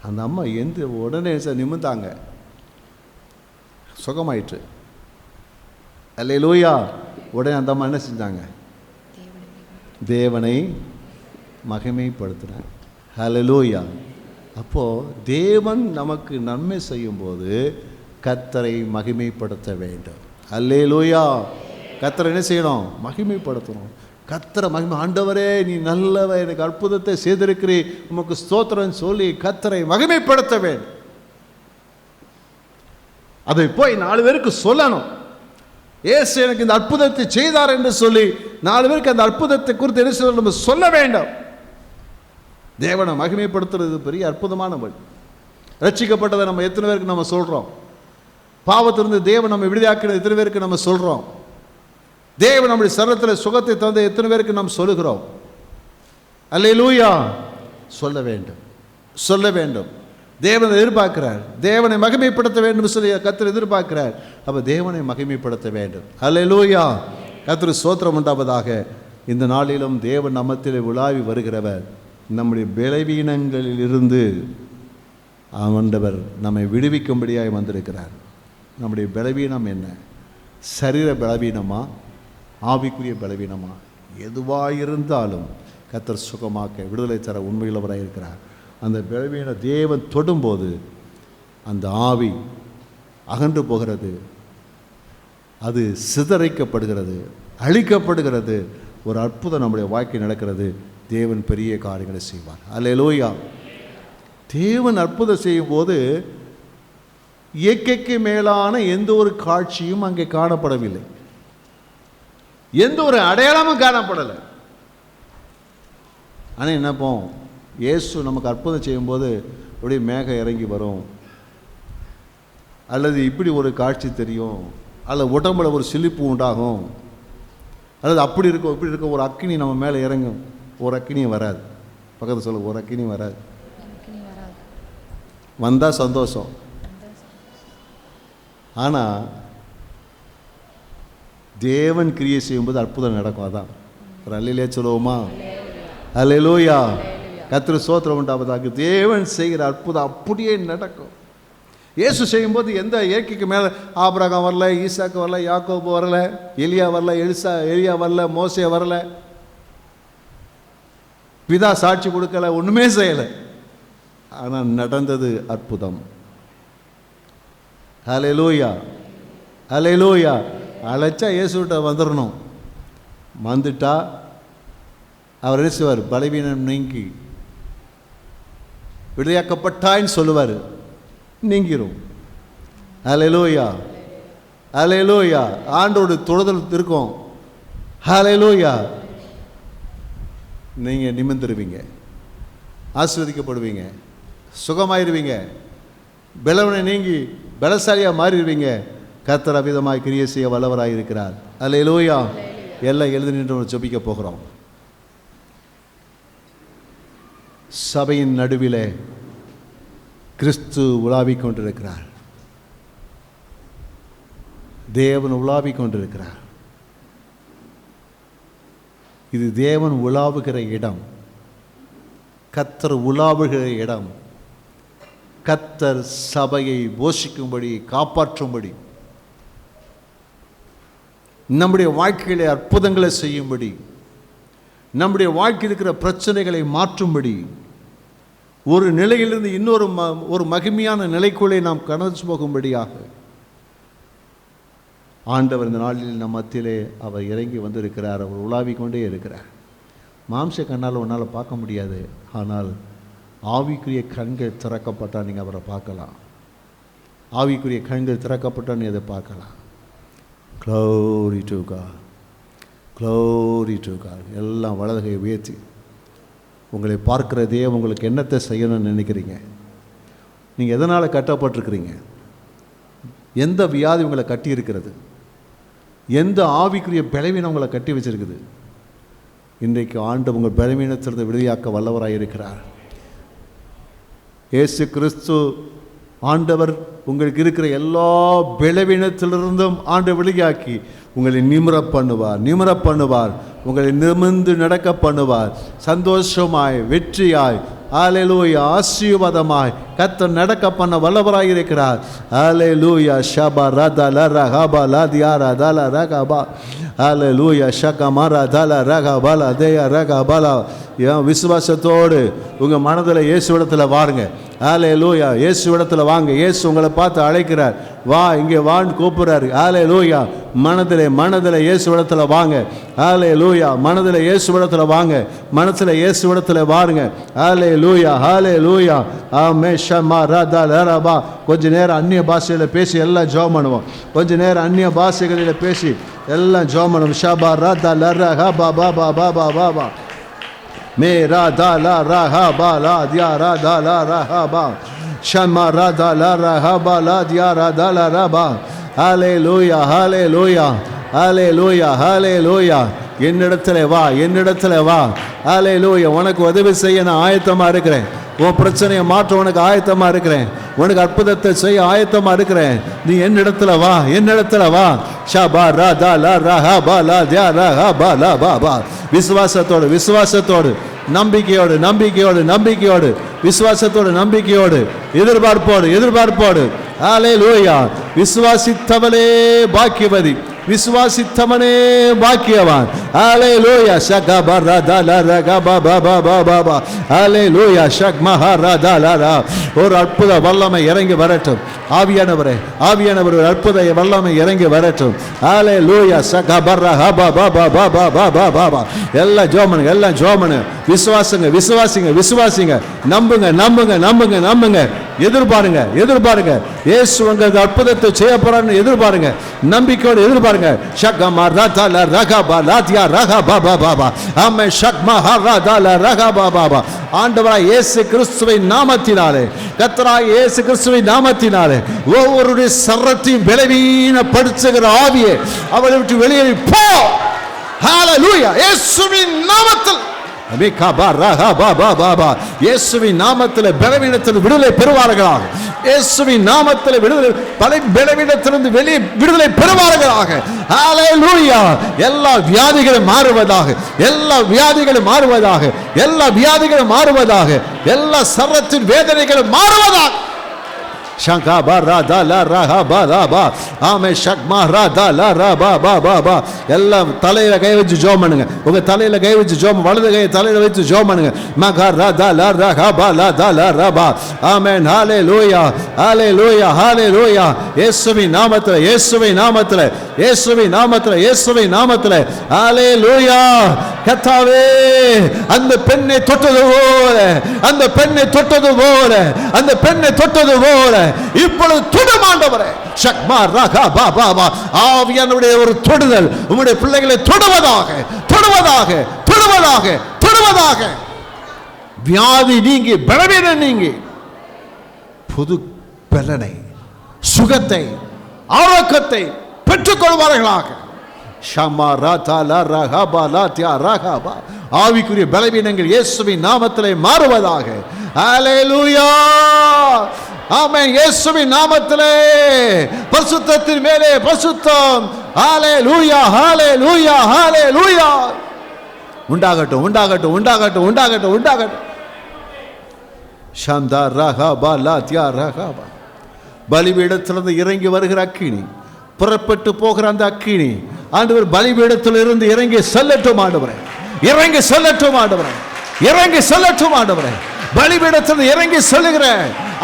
அந்த அம்மா எந்த உடனே நிமிர்ந்தாங்க, சுகமாயிற்று. அல்லேலூயா. உடனே அந்த அம்மா என்ன செஞ்சாங்க? தேவனை மகிமைப்படுத்தினாங்க. ஹல்லேலூயா. அப்போது தேவன் நமக்கு நன்மை செய்யும்போது கர்த்தரை மகிமைப்படுத்த வேண்டும். அல்லேலூயா. கர்த்தரை என்ன செய்யணும்? மகிமைப்படுத்தணும். கர்த்தரை மகிமை. ஆண்டவரே நீ நல்லவர், எனக்கு அற்புதத்தை செய்திருக்கிறீ, உமக்கு ஸ்தோத்திரம் சொல்லி கர்த்தரை மகிமைப்படுத்த வேண்டும். அதை போய் 4 பேருக்கு சொல்லணும். இயேசு எனக்கு இந்த அற்புதத்தை செய்தார் என்று சொல்லி 4 பேருக்கு அந்த அற்புதத்தை குறித்து என்ன சொல்ல நம்ம சொல்ல வேண்டும். தேவனை மகிமைப்படுத்துறது பெரிய அற்புதமான வழி. ரட்சிக்கப்பட்டதை நம்ம எத்தனை பேருக்கு நம்ம சொல்கிறோம்? பாவத்திலிருந்து தேவன் நம்ம விடுதலையாக்கினது எத்தனை பேருக்கு நம்ம சொல்கிறோம்? தேவன் நம்முடைய சரீரத்தில் சுகத்தை தந்த எத்தனை பேருக்கு நாம் சொல்லுகிறோம்? அல்லேலூயா சொல்ல வேண்டும், சொல்ல வேண்டும். தேவனை எதிர்பார்க்கிறார், தேவனை மகிமைப்படுத்த வேண்டும் சொல்லி கர்த்தர் எதிர்பார்க்கிறார். அப்போ தேவனை மகிமைப்படுத்த வேண்டும். அல்லேலூயா, கர்த்தர் ஸ்தோத்திரம் உண்டாவதாக. இந்த நாளிலும் தேவன் நம்மத்திலே உலாவி வருகிறவர். நம்முடைய பலவீனங்களிலிருந்து ஆண்டவர் நம்மை விடுவிக்கும்படியாக வந்திருக்கிறார். நம்முடைய பலவீனம் என்ன? சரீர பலவீனமா, ஆவிக்குரிய பலவீனமா, எதுவாயிருந்தாலும் கர்த்தர் சுகமாக்க விடுதலை தர உண்மையுள்ளவராக இருக்கிறார். அந்த பலவீன தேவன் தொடும்போது அந்த ஆவி அகன்று போகிறது, அது சிதறிக்கப்படுகிறது, அழிக்கப்படுகிறது. ஒரு அற்புதம் நம்முடைய வாழ்க்கை நடக்கிறது. தேவன் பெரிய காரியங்களை செய்வார். அல்லேலூயா. தேவன் அற்புதம் செய்யும் போது இயற்கைக்கு மேலான எந்த ஒரு காட்சியும் அங்கே காணப்படவில்லை, எந்த ஒரு அடையாளமும் காணப்படலை. ஆனால் என்னப்போம், இயேசு நமக்கு அற்புதம் செய்யும்போது அப்படியே மேகம் இறங்கி வரும், அல்லது இப்படி ஒரு காட்சி தெரியும், அல்லது உடம்புல ஒரு சிலிப்பு உண்டாகும், அல்லது அப்படி இருக்கும் இப்படி இருக்கும், ஒரு அக்கினி நம்ம மேலே இறங்கும். ஒரு அக்கினியும் வராது. பக்கத்தில் சொல்ல, ஒரு அக்கினியும் வராது. வந்தால் சந்தோஷம். ஆனால் தேவன் கிரியை செய்யும்போது அற்புதம் நடக்கும். அதான் ஒரு அல்லையிலே சொல்லுவோமா? அல்லேலூயா. கர்த்தர் ஸ்தோத்திரம் உண்டாவதாக. தேவன் செய்கிற அற்புதம் அப்படியே நடக்கும். இயேசு செய்யும்போது எந்த இயற்கைக்கு மேலே ஆபிரகாம் வரல, ஈசாக்கு வரல, யாக்கோபு வரல, எலியா வரல, எலியா வரல, மோசே வரல, பிதா சாட்சி கொடுக்கல, ஒன்றுமே செய்யலை. ஆனால் நடந்தது அற்புதம். ஹல்லேலூயா, ஹல்லேலூயா. அழைச்சா இயேசுகிட்ட வந்துடணும். வந்துட்டா அவர் என்ன செய்வார்? பலவீனம் நீங்கி விடுதலையாக்கப்பட்டான்னு சொல்லுவார், நீங்கிரும். ஹல்லேலூயா, ஹல்லேலூயா. ஆண்டோடு தொடுதல் இருக்கும். ஹல்லேலூயா. நீங்கள் நிமிர்ந்துருவீங்க, ஆசீர்வதிக்கப்படுவீங்க, சுகமாயிருவீங்க, பலவனை நீங்கி பலசாலியாக மாறிடுவீங்க. கர்த்தர் அவ்விதமாய் கிரியை செய்ய வல்லவராக இருக்கிறார். அல்லேலூயா. எல்லாம் எழுதி நின்று ஜெபிக்க போகிறோம். சபையின் நடுவிலே கிறிஸ்து உலாவிக் கொண்டிருக்கிறார். தேவன் உலாவிக் கொண்டிருக்கிறார். இது தேவன் உலாவுகிற இடம், கர்த்தர் உலாவுகிற இடம். கர்த்தர் சபையை போஷிக்கும்படி, காப்பாற்றும்படி, நம்முடைய வாழ்க்கையிலே அற்புதங்களை செய்யும்படி, நம்முடைய வாழ்க்கையில் இருக்கிற பிரச்சனைகளை மாற்றும்படி, ஒரு நிலையிலிருந்து இன்னொரு ஒரு மகிமையான நிலைக்குள்ளே நாம் கடந்து போகும்படியாக ஆண்டவர் இந்த நாளில் நம் மத்தியிலே அவர் இறங்கி வந்திருக்கிறார். அவர் உலாவிக் கொண்டே இருக்கிறார். மாம்ச கண்ணால் ஒன்றால் பார்க்க முடியாது, ஆனால் ஆவிக்குரிய கண்கள் திறக்கப்பட்டால் நீங்கள் அவரை பார்க்கலாம். ஆவிக்குரிய கண்கள் திறக்கப்பட்டால் நீ அதை பார்க்கலாம். Glory to God, glory to God. எல்லாம் வலதுகை உயர்த்தி உங்களை பார்க்கிறதே உங்களுக்கு என்னத்தை செய்யணும்னு நினைக்கிறீங்க? நீங்கள் எதனால் கட்டப்பட்டிருக்கிறீங்க? எந்த வியாதி உங்களை கட்டி இருக்கிறது? எந்த ஆவிக்குரிய பலவீனம் உங்களை கட்டி வச்சிருக்குது? இன்றைக்கு ஆண்டு உங்கள் பலவீனத்திலிருந்து விடுதலையாக்க வல்லவராக இருக்கிறார். இயேசு கிறிஸ்து ஆண்டவர் உங்களுக்கு இருக்கிற எல்லா பலவீனத்திலிருந்தும் ஆண்டு விடுதலையாக்கி உங்களை நிமிர பண்ணுவார். உங்களை நிமிர்ந்து நடக்க பண்ணுவார். சந்தோஷமாய், வெற்றியாய், ஹல்லேலூயா, ஆசீர்வாதமாய் கர்த்தர் நடக்க பண்ண வல்லவராய் இருக்கிறார். ஹல்லேலூயா. ஷபா ரதல ரஹபா லதியாரா தல ரகபா. ஹல்லேலூயா. ஷகமரா தல ரகபல தேய ரகபல. விசுவாசத்தோடு உங்கள் மனதில் இயேசுவிடத்தில் வாருங்க. ஹல்லேலூயா. இயேசுவிடத்தில் வாங்க. இயேசு உங்களை பார்த்து அழைக்கிறார். வா, இங்கே வான்னு கூப்பிடுறாரு. ஹல்லேலூயா. மனதில் இயேசுவிடத்தில் வாங்க. ஹல்லேலூயா. மனதில் இயேசுவிடத்தில் வாங்க. மனசில் இயேசுவிடத்தில் வாருங்க. ஹல்லேலூயா, ஹல்லேலூயா. ஆமே ஷமா ரதா லரபா. கொஞ்ச நேரம் அந்நிய பாஷையில் பேசி எல்லாம் ஜெபம் பண்ணுவோம். கொஞ்ச நேரம் அந்நிய பாஷைகளில் பேசி எல்லாம் ஜெபம் பண்ணுவோம். ஷபா ரதா லர ஹபா பாபா பாபா பாபா மேரா தாலா ரஹபா லா தியாரா தாலா ரஹபா ஷமா ரதா லர ஹபா லா தியாரா தாலா ரபா. ஹல்லேலூயா, ஹல்லேலூயா, ஹல்லேலூயா, ஹல்லேலூயா. என்னிடத்துல வா, என்னிடத்துல வா. ஹல்லேலூயா. உனக்கு உதவி செய்ய நான் ஆயத்தமா இருக்கிறேன். உன் பிரச்சனையை மாற்ற உனக்கு ஆயத்தமா இருக்கிறேன். உனக்கு அற்புதத்தை செய்ய ஆயத்தமா இருக்கிறேன். நீ என்னிடத்துல வா, என்னிடத்துல வா. ஷபா ரா தா லா ரா ஹா பா லா தியா ரா ஹா பா லா பா பா. விசுவாசத்தோடு, விசுவாசத்தோடு, நம்பிக்கையோடு, நம்பிக்கையோடு, நம்பிக்கையோடு, விசுவாசத்தோடு, நம்பிக்கையோடு, எதிர்பார்ப்போடு, எதிர்பார்ப்போடு. ஹல்லேலூயா. விசுவாசித்தவனே பாக்கியவதி, விசுவாசித்தவனே பாக்கியவான். ஹல்லேலூயா. ஹல்லேலூயா. ஒரு அற்புத வல்லமை இறங்கி வரட்டும். ஆவியானவரே, ஆவியானவர் ஒரு அற்புத வல்லமை இறங்கி வரட்டும். ஹல்லேலூயா. எல்லாம் ஜோமனுங்க, எல்லாம் ஜோமனு. விசுவாசங்க, விசுவாசிங்க, விசுவாசிங்க. நம்புங்க, நம்புங்க, நம்புங்க, நம்புங்க. எதிர்பாருங்க, எதிர்பாருங்க. இயேசு உங்களுக்கு அற்புதத்தை செய்ய போறான்னு எதிர்பாருங்க. நம்பிக்கையோடு எதிர்பாருங்க. ஷக்கமா ரதல ரகபா லாத்தியா ரகபா பாபா. ஆமே ஷக்மா ஹரதல ரகபா பாபா. ஆண்டவராய் இயேசு கிறிஸ்துவின் நாமத்தினாலே, கர்த்தராய் இயேசு கிறிஸ்துவின் நாமத்தினாலே ஒவ்வொருடைய சரத்தையும் பலவீனப்படுத்துகிற ஆவியே அவளை விட்டு வெளியேறி போ. ஹல்லேலூயா. இயேசுவின் நாமத்தில் இயேசுவின் நாமத்தில் பலவீனத்தில் விடுதலை பெறுவார்களாக. இயேசுவின் நாமத்தில் விடுதலை, பலவீனத்திலிருந்து வெளியே விடுதலை பெறுவார்களாக. ஹல்லேலூயா. எல்லா வியாதிகளும் மாறுவதாக, எல்லா வியாதிகளும் மாறுவதாக, எல்லா வியாதிகளும் மாறுவதாக, எல்லா சரத்தின் வேதனைகளும் மாறுவதாக. எல்லாம் தலையில கை வச்சு ஜோம் பண்ணுங்க. உங்க தலையில கை வச்சு ஜோம், வலது கை தலையில வச்சு ஜோம் பண்ணுங்க. ஆமென். ஹல்லேலூயா, ஹல்லேலூயா, ஹல்லேலூயா. இயேசுவின் நாமத்தில், இயேசுவின் நாமத்தில், இயேசுவின் நாமத்தில், இயேசுவின் நாமத்தில். ஹல்லேலூயா. கர்த்தாவே, அந்த பெண்ணை தொட்டது போல, அந்த பெண்ணை தொட்டது போல, அந்த பெண்ணை தொட்டது போல இப்பொழுது தொடும் ஆண்டவரே. ஷக்மா ரகா பாபா. ஆவியானவருடைய ஒரு தொடுதல் உம்முடைய பிள்ளைகளை தொடுவதாக, தொடுவதாக, தொடுவதாக, தொடுவதாக. வியாதி நீங்கி, பலவீனம் நீங்கி புது பலனை, சுகத்தை, ஆரோக்கியத்தை பெற்றுக் கொள்வார்களாக. ஆவிக்குரிய பலவீனங்கள் இயேசுவின் நாமத்திலே மாறுவதாக. ஹல்லேலூயா. ஆமென். இயேசுவின் நாமத்திலே பரிசுத்தத்தின் மேலே பரிசுத்தம். ஹல்லேலூயா, ஹல்லேலூயா, ஹல்லேலூயா. உண்டாகட்டும், உண்டாகட்டும், உண்டாகட்டும், உண்டாகட்டும், உண்டாகட்டும். ஷந்தா ரஹபா லாத்யா ரஹபா. பலிபீடத்திலிருந்து இறங்கி வருகிற அக்கினி, புறப்பட்டு போகிற அந்த அக்கினி ஆண்டவர் பலிபீடத்திலிருந்து இறங்கி செல்லட்டும் ஆண்டவரே. இறங்கி செல்லட்டும் ஆண்டவரே. இறங்கி செல்லட்டும் ஆண்டவரே. பலிபீடத்திலிருந்து இறங்கி செல்லுகிற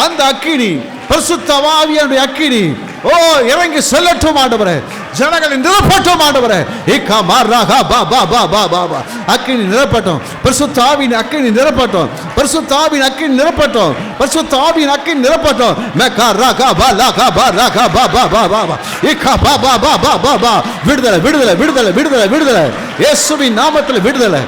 அந்த அக்கினி, பரிசுத்த ஆவியானுடைய அக்கினி, ஓ இறங்கி செல்லட்டும் ஆண்டவரே. ஜனங்களை நிரப்பட்டும் ஆண்டவரே. அக்கினி நிரப்பட்டும். பரிசுத்த ஆவியின் அக்கினி நிரப்பட்டும். பரிசுத்த ஆவியின் அக்கினி நிரப்பட்டும். பரிசுத்த ஆவியின் அக்கினி நிரப்பட்டும். விடுதலை, விடுதலை, விடுதலை, விடுதலை, விடுதலை. இயேசுவின் நாமத்தில் விடுதலை.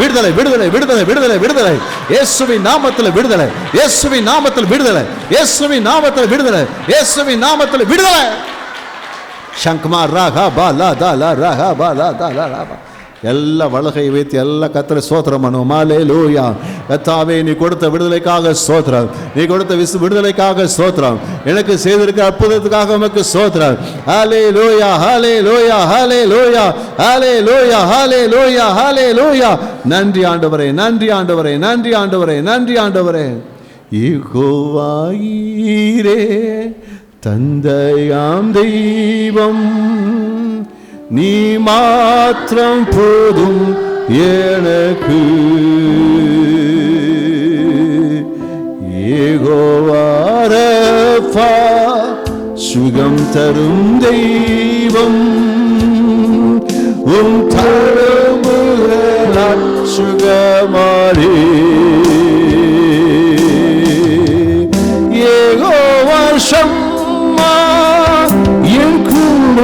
விடுதலை, விடுதலை, விடுதலை, விடுதலை, விடுதலை. இயேசுவின் நாமத்தில் விடுதலை. இயேசுவின் நாமத்தில் விடுதலை. இயேசுவின் நாமத்தில் விடுதலை. இயேசுவின் நாமத்தில் விடுதலை. சங்கமா ராகா பாலா தாலா ராகா பாலா தாலா ராபா. எல்லா வலகை வைத்து எல்லா கர்த்தரை ஸ்தோத்திரம் பண்ணுவோம். ஹல்லேலூயா. கர்த்தாவே, நீ கொடுத்த விடுதலைக்காக ஸ்தோத்திரம். நீ கொடுத்த விடுதலைக்காக ஸ்தோத்திரம். எனக்கு செய்திருக்க அற்புதத்துக்காக உமக்கு ஸ்தோத்திரம். ஹல்லேலூயா, ஹல்லேலூயா, ஹல்லேலூயா, ஹல்லேலூயா, ஹல்லேலூயா, ஹல்லேலூயா. நன்றி ஆண்டவரே, நன்றி ஆண்டவரே, நன்றி ஆண்டவரே, நன்றி ஆண்டவரே. யெகோவாயீரே தந்தையாம் தெய்வம், நீ மாத்திரம் போதும் எனக்கு. யெகோவா ரஃபா, சுகம் தரும் தெய்வம், உம் தழும்புகளால் சுகமாரே. யெகோவா ஷம்மா, என் கூட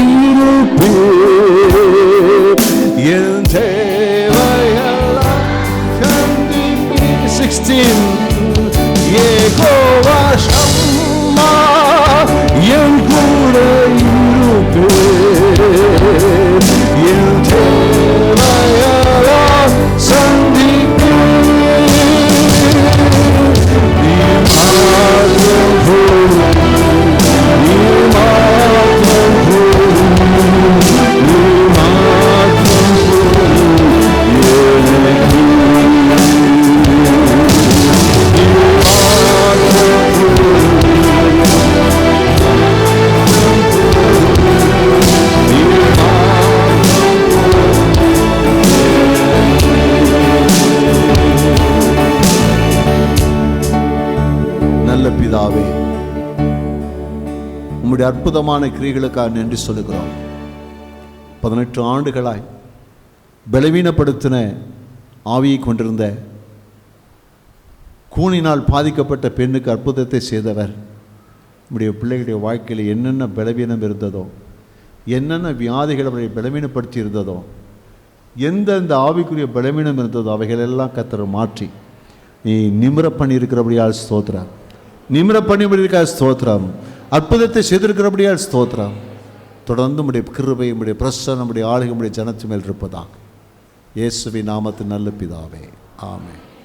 இருப்பே, என் தேவையெல்லாம் கண்டிப்பே. 16. யெகோவா ஷம்மா, என் கூட இருப்பே. உம்முடைய அற்புதமான கிரியைகளுக்காக நன்றி சொல்லுகிறோம். 18 ஆண்டுகளாய் பலவீனப்படுத்தின ஆவியை கொண்டிருந்த கூனினால் பாதிக்கப்பட்ட பெண்ணுக்கு அற்புதத்தை செய்தவர். நம்முடைய பிள்ளைகளுடைய வாழ்க்கையில் என்னென்ன பலவீனம் இருந்ததோ, என்னென்ன வியாதிகள் அவரை பலவீனப்படுத்தி இருந்ததோ, எந்தெந்த ஆவிக்குரிய பலவீனம் இருந்ததோ அவைகளெல்லாம் கர்த்தர் மாற்றி நீ நிமிர பண்ணி இருக்கிறபடியால் ஸ்தோத்திரம். நிமிர பண்ணியிருக்க ஸ்தோத்திரம். அற்புதத்தை செய்திருக்கிறபடியால் ஸ்தோத்திரம். தொடர்ந்து நம்முடைய கிருபை, நம்முடைய பிரசன்னம், நம்முடைய ஆளுகை, நம்முடைய ஜனத்து மேல் இருப்பதாக. இயேசுவின் நாமத்தின் நல்ல பிதாவே, ஆமென்.